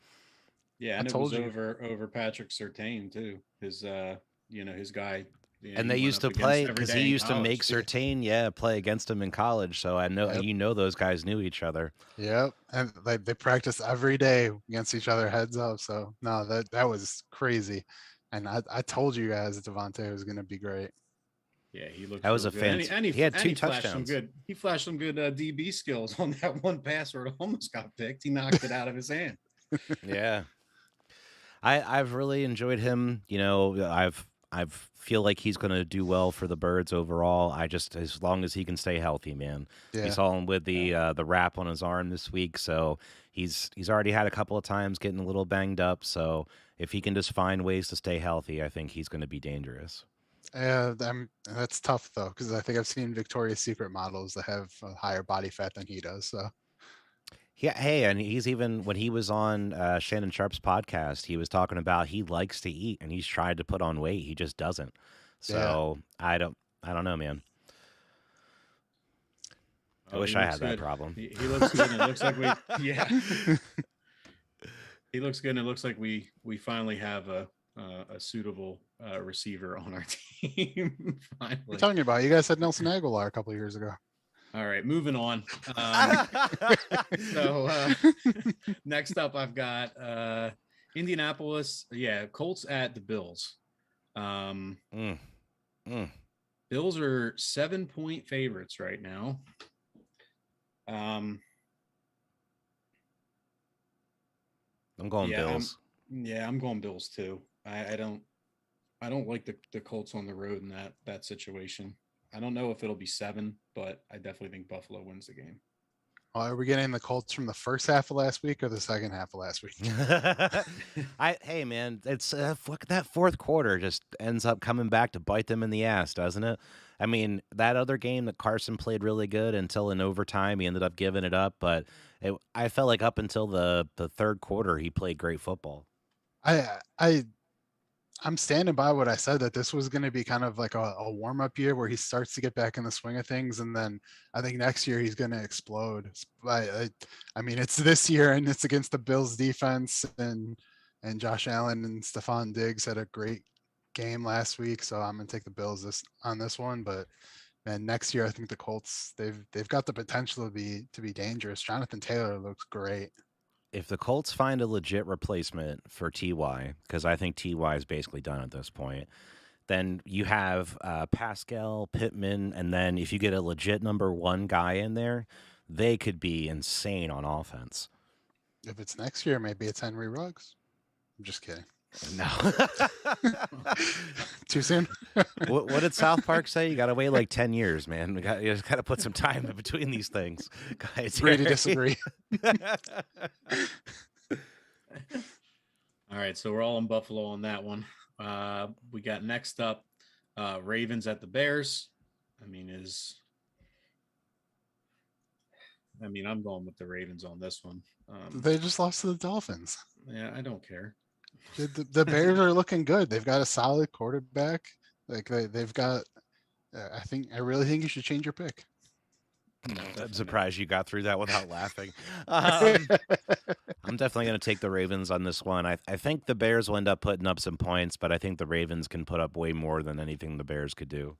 Yeah, I and it was told you. over Patrick Surtain too. His his guy. And He they went used up to against play every because he day in used to make college too. Surtain, play against him in college. So I know Yep. those guys knew each other. Yep, and they practice every day against each other heads up. So no, that was crazy, and I told you guys that Devontae was going to be great. Yeah, he looks That was real a good, and he had he two flashed some touchdowns. good. He flashed some good DB skills on that one pass where it almost got picked. He knocked it out of his hand. Yeah. I've really enjoyed him. I've feel like he's going to do well for the Birds overall. I just as long as he can stay healthy, man. We Yeah, saw him with Yeah. the wrap on his arm this week, so he's already had a couple of times getting a little banged up. So if he can just find ways to stay healthy, I think he's going to be dangerous. that's tough though because I think I've seen Victoria's Secret models that have a higher body fat than he does. So Yeah, hey, and he's even when he was on Shannon Sharp's podcast, he was talking about he likes to eat and he's tried to put on weight, he just doesn't. yeah, So I don't know, man. I Oh, wish he I looks had that good. problem. He looks good, and it looks like we yeah. He looks good, and it looks like we finally have a suitable receiver on our team. what are you Finally. talking about? You guys had Nelson Aguilar a couple of years ago. All right, moving on. So next up, I've got Indianapolis. Yeah, Colts at the Bills. Mm, mm. Bills are 7-point favorites right now. I'm going Yeah, Bills. I'm going Bills too. I don't like the Colts on the road in that situation. I don't know if it'll be 7, but I definitely think Buffalo wins the game. Are we getting the Colts from the first half of last week or the second half of last week? Hey man, it's that fourth quarter just ends up coming back to bite them in the ass, doesn't it? I mean, that other game that Carson played really good until in overtime he ended up giving it up, but I felt like up until the third quarter he played great football. I I'm standing by what I said that this was going to be kind of like a warm up year where he starts to get back in the swing of things, and then I think next year he's going to explode. I mean, it's this year and it's against the Bills defense, and Josh Allen and Stephon Diggs had a great game last week, so I'm going to take the Bills on this one. But man, next year I think the Colts they've got the potential to be dangerous. Jonathan Taylor looks great. If the Colts find a legit replacement for Ty, because I think Ty is basically done at this point, then you have Pascal, Pittman, and then if you get a legit number one guy in there, they could be insane on offense. If it's next year, maybe it's Henry Ruggs. I'm just kidding. No. Too soon? What did South Park say? You got to wait like 10 years, man. You just got to put some time in between these things. Guys, Agree to disagree. All right, so we're all in Buffalo on that one. We got next up Ravens at the Bears. I mean, I mean, I'm going with the Ravens on this one. They just lost to the Dolphins. Yeah, I don't care. The Bears are looking good. They've got a solid quarterback. Like they've got. I really think you should change your pick. No, I'm definitely not. surprised you got through that without laughing. Um, I'm definitely going to take the Ravens on this one. I think the Bears will end up putting up some points, but I think the Ravens can put up way more than anything the Bears could do.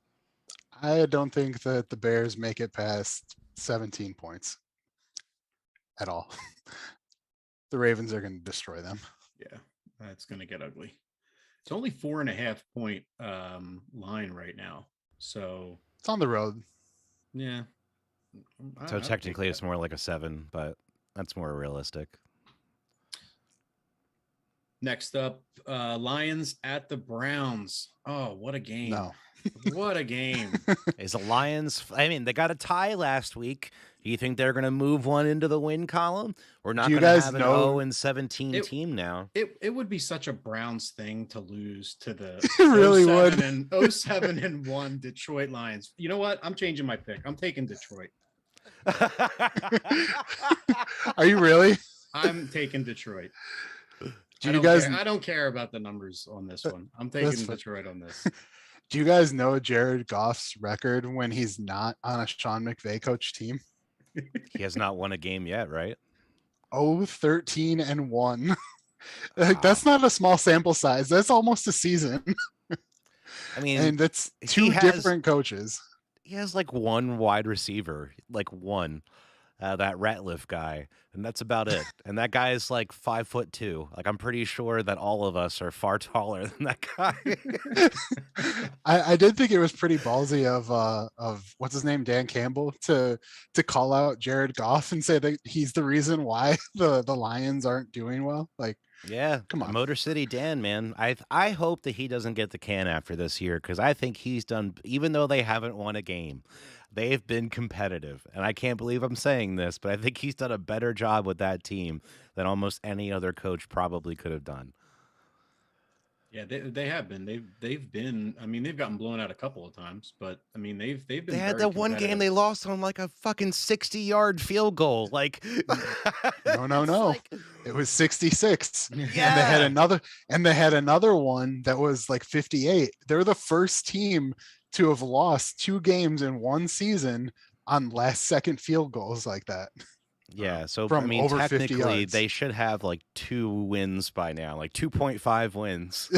I don't think that the Bears make it past 17 points at all. The Ravens are going to destroy them. Yeah, that's gonna get ugly. It's only 4.5 point line right now. So It's on the road. yeah, So I would take technically, that. it's more like a 7, but that's more realistic. Next up, Lions at the Browns. Oh, what a game! No. What a game! Is the Lions? I mean, they got a tie last week. Do you think they're going to move one into the win column? We're Do not you going to guys have an know? 0-17 It, team now. it would be such a Browns thing to lose to the It really 07 would. and 07-1 Detroit Lions. You know what? I'm changing my pick. I'm taking Detroit. Are you really? I'm taking Detroit. Do you guys? I don't care about the numbers on this one. I'm taking Detroit on this. Do you guys know Jared Goff's record when he's not on a Sean McVay coach team? He has not won a game yet, right? 13-1. Wow. That's not a small sample size. That's almost a season. I mean, And that's two different coaches. He has like one wide receiver, like one, that Ratliff guy, and that's about it. And that guy is like 5'2". Like I'm pretty sure that all of us are far taller than that guy. I did think it was pretty ballsy of what's his name, Dan Campbell, to call out Jared Goff and say that he's the reason why the Lions aren't doing well. Like, Yeah, come on. Motor City Dan, man. I hope that he doesn't get the can after this year because I think he's done. Even though they haven't won a game, they've been competitive, and I can't believe I'm saying this, but I think he's done a better job with that team than almost any other coach probably could have done. Yeah, they have been. They've been. I mean, they've gotten blown out a couple of times, but I mean, they've been. They had very that one game they lost on like a fucking 60-yard field goal. Like, no. Like, it was 66. yeah. And they had another one that was like 58. They're the first team to have lost 2 games in one season on last second field goals like that. Yeah, so From I mean, over 50 technically, yards. they should have like 2 wins by now, like 2.5 wins.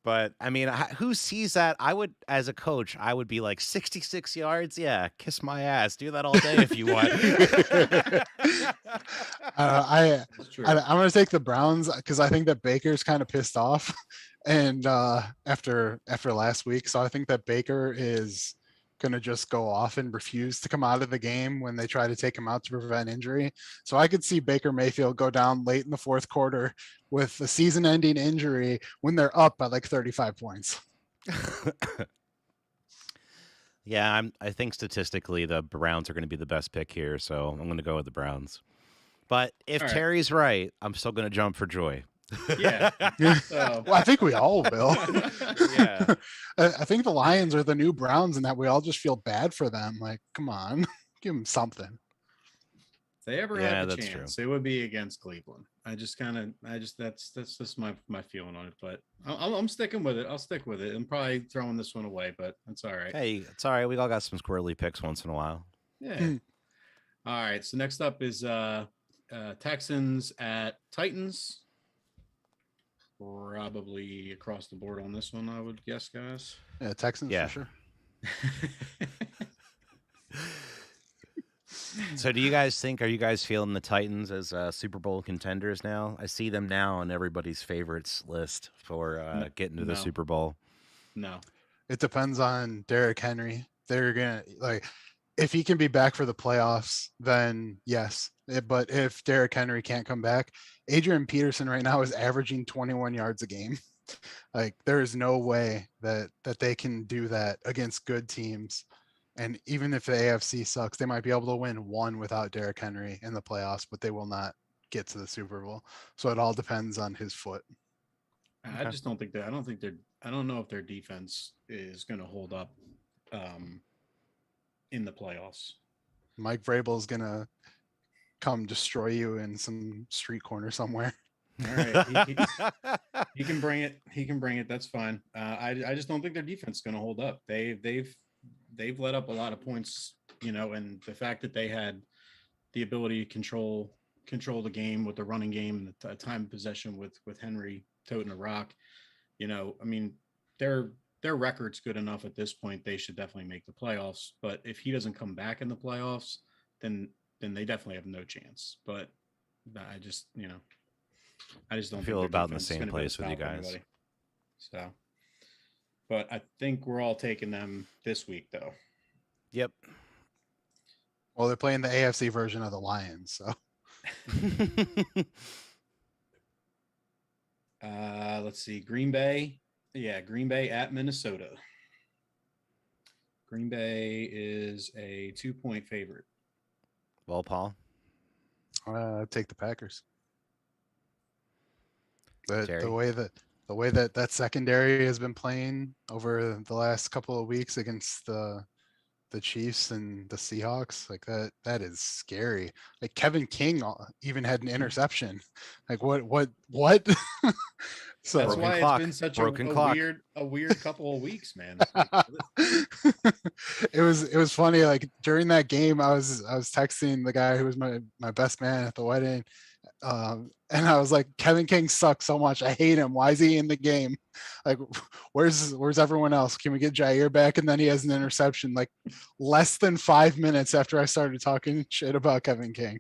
But I mean, who sees that? I would, as a coach, I would be like 66 yards. Yeah, kiss my ass. Do that all day if you want. I'm going to take the Browns because I think that Baker's kind of pissed off, and after last week, so I think that Baker is going to just go off and refuse to come out of the game when they try to take him out to prevent injury. So I could see Baker Mayfield go down late in the fourth quarter with a season-ending injury when they're up by like 35 points. Yeah, I think statistically the Browns are going to be the best pick here, so I'm going to go with the Browns. But if Terry's right, I'm still going to jump for joy. Yeah. Well, I think we all will. Yeah. I think the Lions are the new Browns in that we all just feel bad for them. Like, come on, give them something. If they ever had the chance, it would be against Cleveland. That's just my feeling on it. But I'm sticking with it. I'll stick with it. I'm probably throwing this one away, but that's all right. Hey, it's all right. We all got some squirrely picks once in a while. Yeah. All right. So next up is Texans at Titans. Probably across the board on this one, I would guess, guys. Yeah, Texans for sure. So do you guys think, are you guys feeling the Titans as Super Bowl contenders now? I see them now on everybody's favorites list for getting to the Super Bowl. No. It depends on Derrick Henry. They're going to, like, if he can be back for the playoffs, then yes. But if Derrick Henry can't come back, Adrian Peterson right now is averaging 21 yards a game. Like, there is no way that they can do that against good teams. And even if the AFC sucks, they might be able to win one without Derrick Henry in the playoffs, but they will not get to the Super Bowl. So it all depends on his foot. I just don't think that. I don't know if their defense is going to hold up in the playoffs. Mike Vrabel's gonna come destroy you in some street corner somewhere. All right, he can bring it. He can bring it. That's fine. I just don't think their defense is going to hold up. They've let up a lot of points, and the fact that they had the ability to control the game with the running game and the time of possession with Henry toting a rock. I mean, their record's good enough at this point. They should definitely make the playoffs. But if he doesn't come back in the playoffs, then they definitely have no chance. But I just I just I don't think feel their about in the defense is same going to be able to place with you stop guys. anybody. So, but I think we're all taking them this week, though. Yep. Well, they're playing the AFC version of the Lions, so Let's see. Green Bay. Yeah, Green Bay at Minnesota. Green Bay is a 2-point favorite. Well, Paul, take the Packers. Terry. The way that secondary has been playing over the last couple of weeks against the Chiefs and the Seahawks, like that is scary. Like Kevin King even had an interception. Like what? So That's Broken why clock. it's been such Broken clock. a weird couple of weeks, man. it was funny. Like during that game, I was texting the guy who was my best man at the wedding, and I was like, Kevin King sucks so much. I hate him. Why is he in the game? Like, where's everyone else? Can we get Jair back? And then he has an interception like less than 5 minutes after I started talking shit about Kevin King.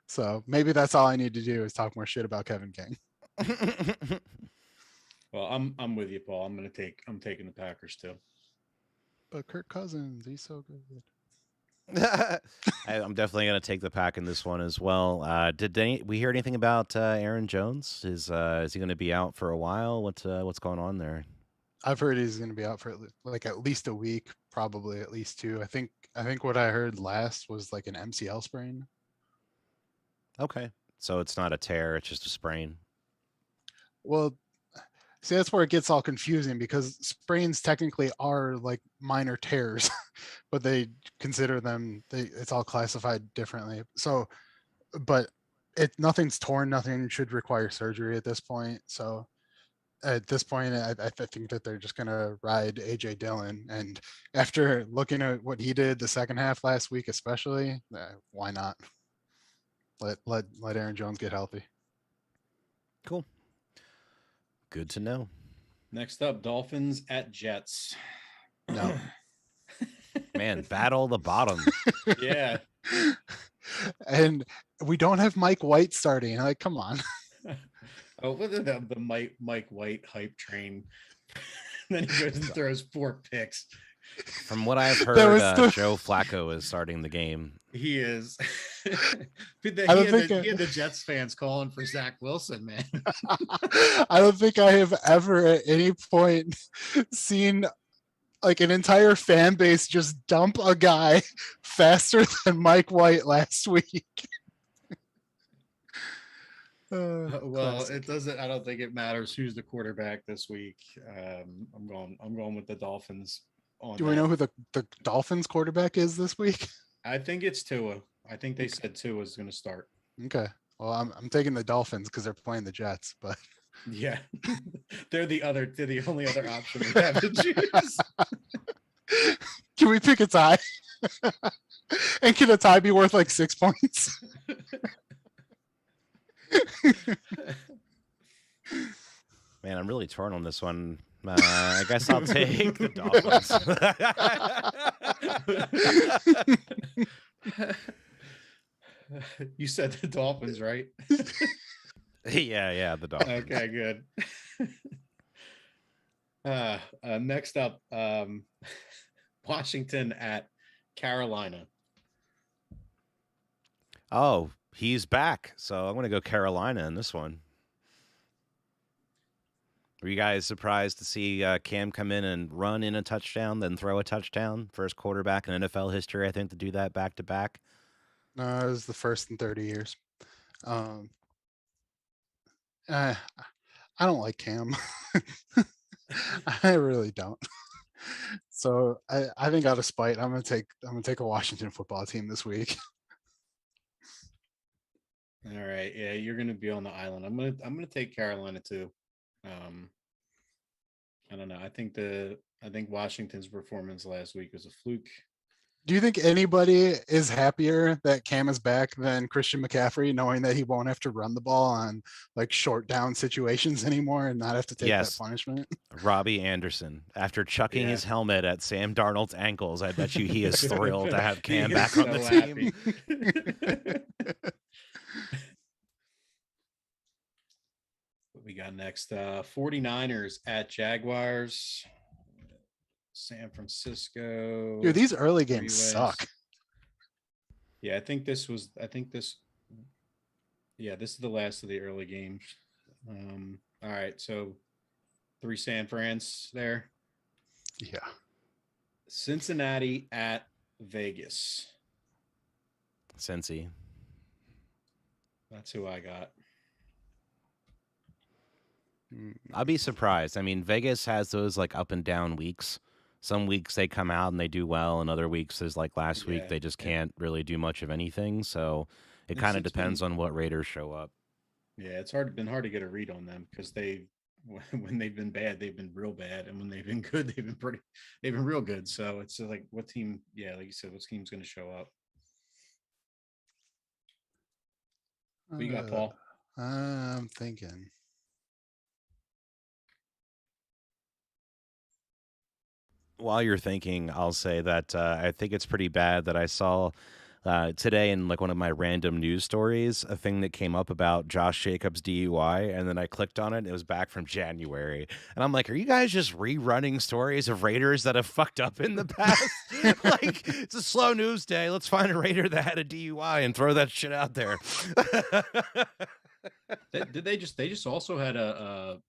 So maybe that's all I need to do is talk more shit about Kevin King. Well, I'm with you, Paul. I'm taking the Packers too. But Kirk Cousins, he's so good. I'm definitely going to take the pack in this one as well. Did we hear anything about Aaron Jones? Is he going to be out for a while? What's going on there? I've heard he's going to be out for like at least a week, probably at least 2. I think what I heard last was like an MCL sprain. Okay, so it's not a tear; it's just a sprain. Well, see, that's where it gets all confusing because sprains technically are like minor tears, but they consider them, it's all classified differently. So, but nothing's torn, nothing should require surgery at this point. So at this point, I think that they're just going to ride AJ Dillon. And after looking at what he did the second half last week, especially, why not let Aaron Jones get healthy? Cool. Good to know. Next up, Dolphins at Jets. No. Man, battle the bottom. Yeah. And we don't have Mike White starting. Like, come on. Oh, what the Mike White hype train. Then he goes and throws 4 picks. From what I've heard, Joe Flacco is starting the game. He is. He had the Jets fans calling for Zach Wilson, man. I don't think I have ever at any point seen like an entire fan base just dump a guy faster than Mike White last week. Well, classic. it doesn't. I don't think it matters who's the quarterback this week. I'm going with the Dolphins. Do we know who the Dolphins quarterback is this week? I think it's Tua. I think they said Tua is going to start. Okay. Well, I'm taking the Dolphins because they're playing the Jets, but yeah, they're the only other option we have to choose. Can we pick a tie? And can a tie be worth like 6 points? Man, I'm really torn on this one. I guess I'll take the Dolphins. You said the Dolphins, right? Yeah, the Dolphins. Okay, good. Next up, Washington at Carolina. Oh, he's back. So I'm going to go Carolina in this one. Were you guys surprised to see Cam come in and run in a touchdown, then throw a touchdown? First quarterback in NFL history, I think, to do that back to back. No, it was the first in 30 years. I don't like Cam. I really don't. So I think out of spite, I'm gonna take a Washington football team this week. All right, yeah, you're gonna be on the island. I'm gonna take Carolina too. Um, I don't know. I think Washington's performance last week was a fluke. Do you think anybody is happier that Cam is back than Christian McCaffrey, knowing that he won't have to run the ball on like short down situations anymore and not have to take that Yes, punishment? Robbie Anderson. After chucking Yeah. his helmet at Sam Darnold's ankles, I bet you he is thrilled to have He Cam is back on the so team. happy. What we got next? 49ers at Jaguars. San Dude, Francisco. these early Three games ways. suck. Yeah, I think this yeah, this is the last of the early games. All right, so three San Frans there. Yeah. Cincinnati at Vegas. Cincy. That's who I got. I'll be surprised. I mean, Vegas has those like up and down weeks. Some weeks they come out and they do well, and other weeks, there's like last week, Yeah, they just can't really do much of anything. So it kind of it's depends been on what Raiders show up. yeah, it's been hard to get a read on them because they when they've been bad, they've been real bad, and when they've been good, they've been real good. So it's like what team? Yeah, like you said, what team's going to show up? What you got, Uh, Paul? I'm thinking. While you're thinking, I'll say that I think it's pretty bad that I saw today in like one of my random news stories a thing that came up about Josh Jacobs' DUI, and then I clicked on it. And it was back from January, and I'm like, "Are you guys just rerunning stories of Raiders that have fucked up in the past? Like, it's a slow news day. Let's find a Raider that had a DUI and throw that shit out there." Did they just also had a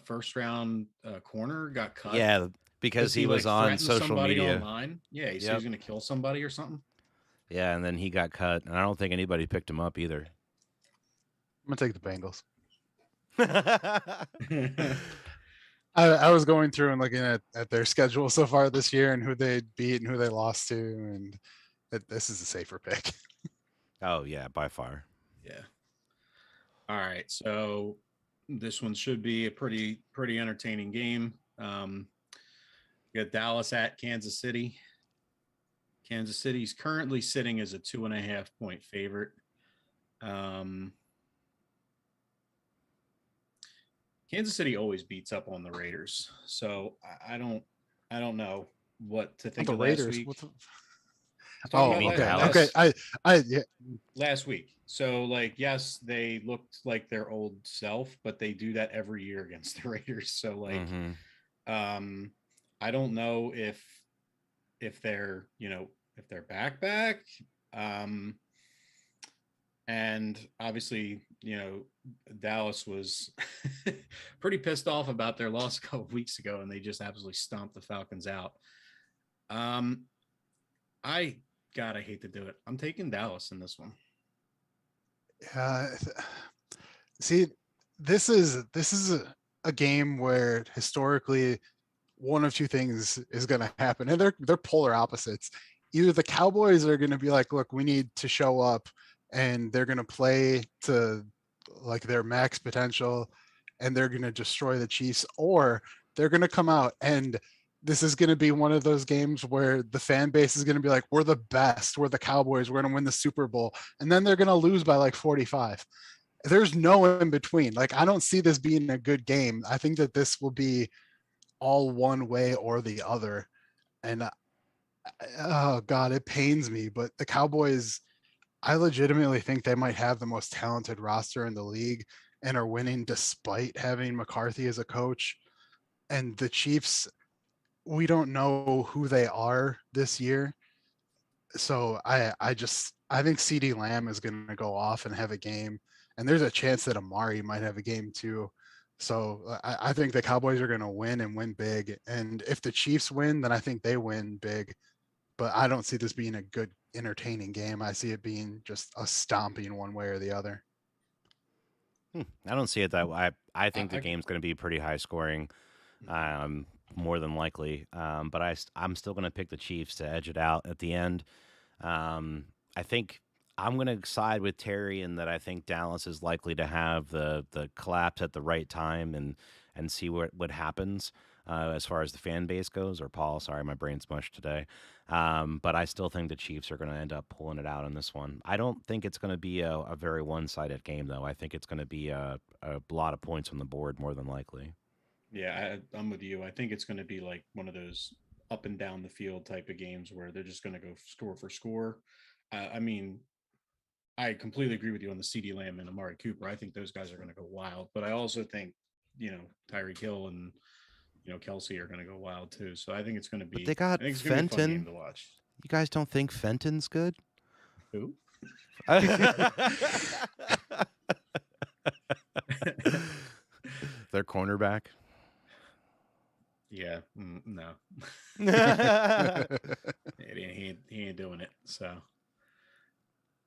first round corner got cut Yeah, because because he he was like on threatened social somebody media. online? Yeah, he said he Yep. was going to kill somebody or something. Yeah, and then he got cut, and I don't think anybody picked him up either. I'm gonna take the Bengals. Yeah, I was going through and looking at their schedule so far this year and who they beat and who they lost to, and this is a safer pick. Oh yeah, by far. All right, so this one should be a pretty entertaining game. You got Dallas at Kansas City. Kansas City's currently sitting as a 2.5 point favorite. Kansas City always beats up on the Raiders, so I don't know what to think The of last Raiders. week. What the? Talking You Oh, about mean okay, Dallas? okay. Yeah. last week. So like, yes, they looked like their old self, but they do that every year against the Raiders. So like, Mm-hmm. um, I don't know if they're if they're back. Um, and obviously, Dallas was pretty pissed off about their loss a couple of weeks ago, and they just absolutely stomped the Falcons out. Um, I God, I hate to do it. I'm taking Dallas in this one. Uh, see, this is a game where historically one of two things is going to happen, and they're polar opposites. Either the Cowboys are going to be like, look, we need to show up, and they're going to play to like their max potential, and they're going to destroy the Chiefs, or they're going to come out and this is going to be one of those games where the fan base is going to be like, we're the best, we're the Cowboys, we're going to win the Super Bowl, and then they're going to lose by like 45. There's no in between. Like, I don't see this being a good game. I think that this will be all one way or the other. And oh God, it pains me, but the Cowboys, I legitimately think they might have the most talented roster in the league and are winning despite having McCarthy as a coach. And the Chiefs, we don't know who they are this year. So I think CD Lamb is going to go off and have a game, and there's a chance that Amari might have a game too. So I think the Cowboys are going to win and win big. And if the Chiefs win, then I think they win big. But I don't see this being a good, entertaining game. I see it being just a stomping one way or the other. I don't see it that way. I I, think the I game's going to be pretty high scoring. more than likely. But I'm still going to pick the Chiefs to edge it out at the end. I think I'm going to side with Terry in that I think Dallas is likely to have the collapse at the right time and see what happens as far as the fan base goes. Or Paul, sorry, my brain's mush today. But I still think the Chiefs are going to end up pulling it out in this one. I don't think it's going to be a very one-sided game, though. I think it's going to be a lot of points on the board more than likely. Yeah, I'm with you. I think it's going to be like one of those up and down the field type of games where they're just going to go score for score. I mean, I completely agree with you on the CD Lamb and Amari Cooper. I think those guys are going to go wild, but I also think, Tyreek Hill and, Kelsey are going to go wild too. So I think it's going to But they be, I got think it's going to be a fun game Fenton. to watch. You guys don't think Fenton's good? Who? Their cornerback. Yeah, no, he ain't doing it. So,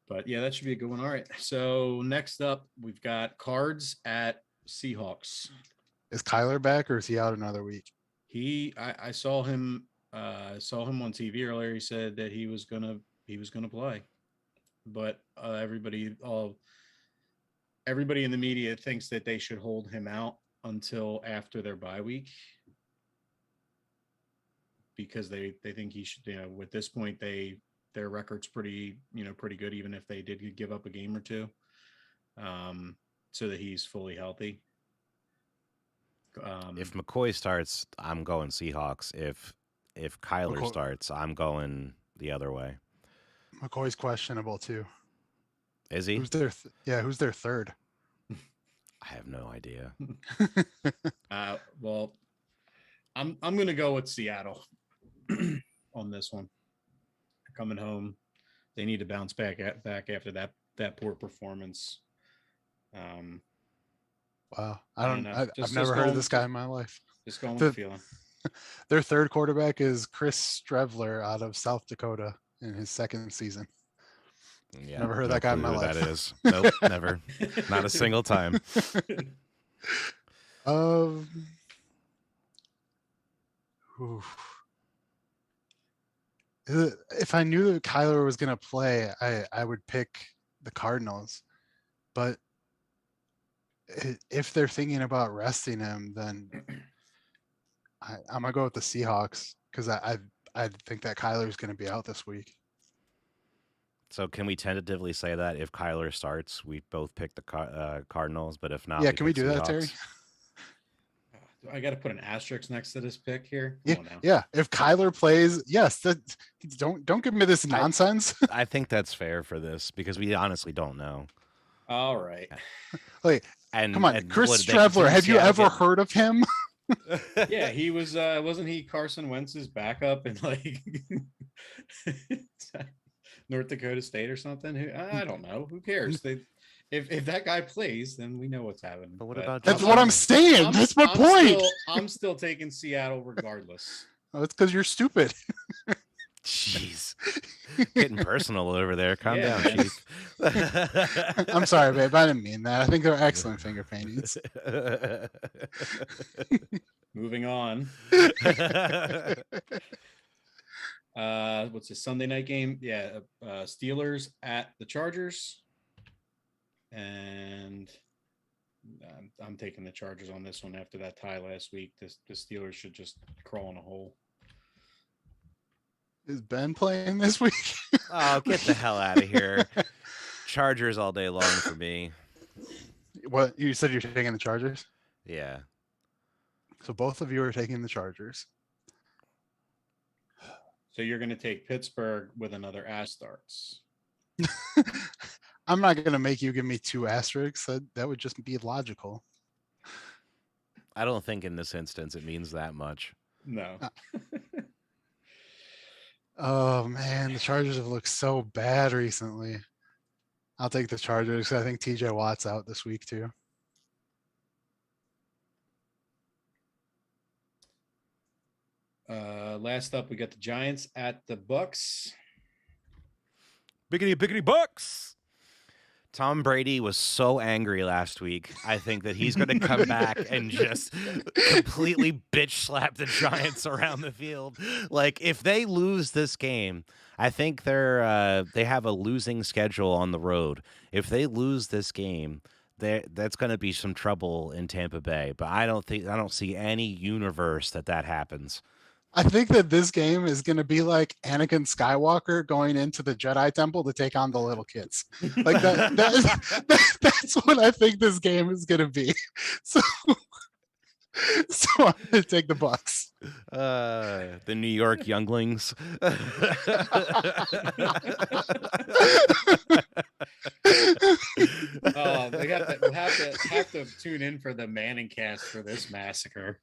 but yeah, that should be a good one. All right. So next up, we've got Cards at Seahawks. Is Kyler back or is he out another week? I saw him on TV earlier. He said that he was gonna play, but everybody in the media thinks that they should hold him out until after their bye week because they think he should. With this point, their record's pretty good, even if they did give up a game or two, so that he's fully healthy. If McCoy starts, I'm going Seahawks. If Kyler starts, I'm going the other way. McCoy's questionable too. Is he? Who's their third? I have no idea. Well, I'm going to go with Seattle on this one. Coming home, they need to bounce back after that poor performance. Wow, I've never heard of this guy in my life. Just going with the feeling. Their third quarterback is Chris Strevler out of South Dakota in his second season. Yeah, never heard that guy in my life. That is nope, never, not a single time. If I knew that Kyler was going to play, I would pick the Cardinals, but if they're thinking about resting him, then I'm gonna go with the Seahawks because I think that Kyler's going to be out this week. So can we tentatively say that if Kyler starts, we both pick the Cardinals, but if not, yeah, can we do Seahawks? that, Terry? I got to put an asterisk next to this pick here. Yeah. If Kyler plays, yes. Don't give me this nonsense. I think that's fair for this because we honestly don't know. All right. Like, come on, Chris Strevler. Have you ever heard of him? Yeah, he was. Wasn't he Carson Wentz's backup in like North Dakota State or something? I don't know. Who cares? If that guy plays, then we know what's happening. But what about? That's what I'm saying. That's my point. I'm still taking Seattle regardless. Oh, it's because you're stupid. Jeez, getting personal over there. Calm down, Chief. I'm sorry, babe. I didn't mean that. I think they're excellent finger paintings. Moving on. What's this Sunday night game? Yeah, Steelers at the Chargers, and I'm taking the Chargers on this one after that tie last week. The Steelers should just crawl in a hole. Is Ben playing this week? Oh, get the hell out of here! Chargers all day long for me. What you said? You're taking the Chargers? Yeah. So both of you are taking the Chargers. So you're going to take Pittsburgh with another ass starts. I'm not going to make you give me two asterisks. That would just be logical. I don't think in this instance it means that much. No. Oh, man. The Chargers have looked so bad recently. I'll take the Chargers because I think TJ Watt's out this week too. Last up, we got the Giants at the Bucks. Biggity Bucks. Tom Brady was so angry last week. I think that he's going to come back and just completely bitch slap the Giants around the field. Like if they lose this game, I think they have a losing schedule on the road. If they lose this game, that's going to be some trouble in Tampa Bay. But I don't see any universe that happens. I think that this game is going to be like Anakin Skywalker going into the Jedi Temple to take on the little kids. Like that's what I think this game is going to be. So, so I'm going to take the Bucks. The New York younglings. They have to tune in for the Manning cast for this massacre.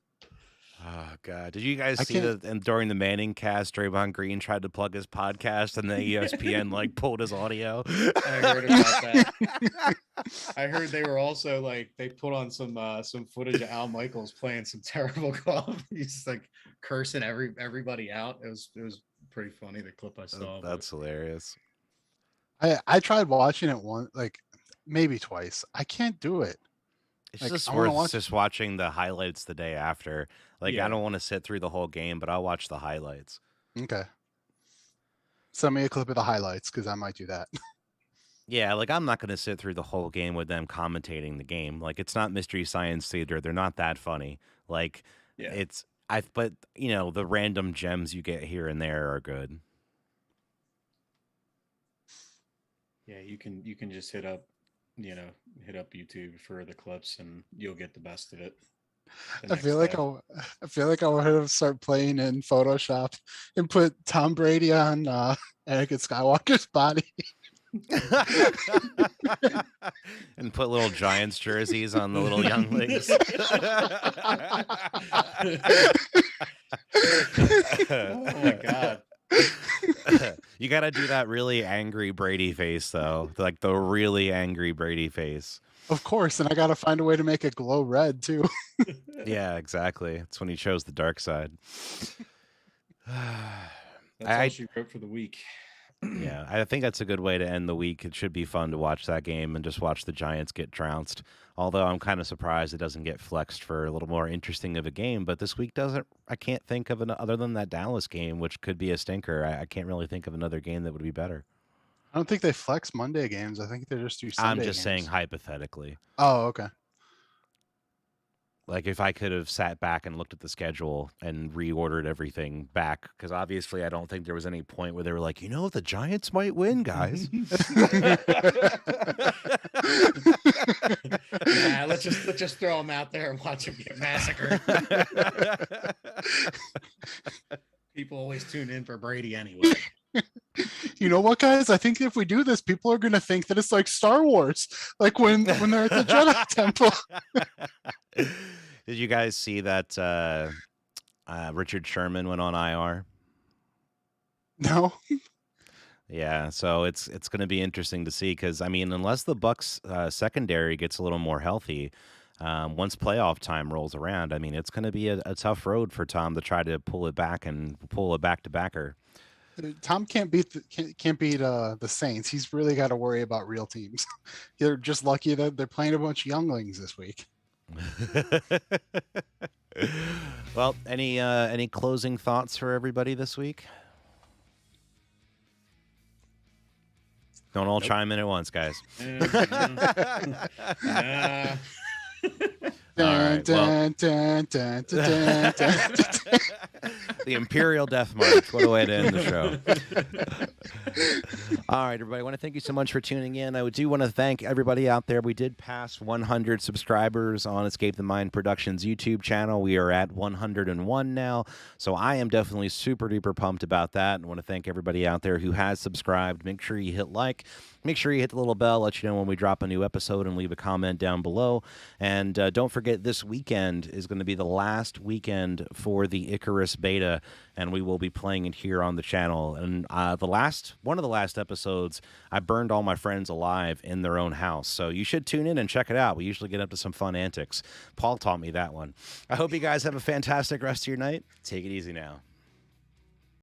Oh God! Did you guys see that? And during the Manning cast, Draymond Green tried to plug his podcast, and the ESPN like pulled his audio. I heard about that. I heard they were also like they put on some footage of Al Michaels playing some terrible golf. He's just like cursing everybody out. It was pretty funny, the clip I saw. That's hilarious. I tried watching it once, like maybe twice. I can't do it. It's like, just worth just watching the highlights the day after. Like, yeah. I don't want to sit through the whole game, but I'll watch the highlights. Okay. Send me a clip of the highlights because I might do that. Yeah, like I'm not going to sit through the whole game with them commentating the game. Like, it's not Mystery Science Theater. They're not that funny. Like, yeah. But you know, the random gems you get here and there are good. Yeah, you can just hit up YouTube for the clips and you'll get the best of it. I feel like I want to start playing in Photoshop and put Tom Brady on Anakin Skywalker's body. And put little Giants jerseys on the little younglings. Oh my God. You got to do that really angry Brady face, though. Like the really angry Brady face. Of course. And I got to find a way to make it glow red, too. Yeah, exactly. It's when he chose the dark side. That's all she wrote for the week. Yeah, I think that's a good way to end the week. It should be fun to watch that game and just watch the Giants get trounced. Although I'm kind of surprised it doesn't get flexed for a little more interesting of a game. But this week I can't think of other than that Dallas game, which could be a stinker. I can't really think of another game that would be better. I don't think they flex Monday games. I think they just do Sunday I'm just games. saying hypothetically. Oh, okay. Like if I could have sat back and looked at the schedule and reordered everything back, because obviously I don't think there was any point where they were like, the Giants might win, guys. Yeah, let's just throw them out there and watch them get massacred. People always tune in for Brady anyway. You know what, guys? I think if we do this, people are going to think that it's like Star Wars, like when they're at the Jedi Temple. Did you guys see that Richard Sherman went on IR? No. Yeah, so it's going to be interesting to see because, I mean, unless the Bucs secondary gets a little more healthy, once playoff time rolls around, I mean, it's going to be a tough road for Tom to try to pull it back and pull a back-to-backer. Tom can't beat the Saints. He's really got to worry about real teams. They're just lucky that they're playing a bunch of younglings this week. Well, any closing thoughts for everybody this week? Don't all chime in at once, guys. The Imperial Death March. What a way to end the show. All right, everybody. I want to thank you so much for tuning in. I do want to thank everybody out there. We did pass 100 subscribers on Escape the Mind Productions YouTube channel. We are at 101 now. So I am definitely super duper pumped about that. And I want to thank everybody out there who has subscribed. Make sure you hit like. Make sure you hit the little bell, let you know when we drop a new episode, and leave a comment down below. And don't forget, this weekend is going to be the last weekend for the Icarus beta, and we will be playing it here on the channel. And one of the last episodes, I burned all my friends alive in their own house. So you should tune in and check it out. We usually get up to some fun antics. Paul taught me that one. I hope you guys have a fantastic rest of your night. Take it easy now.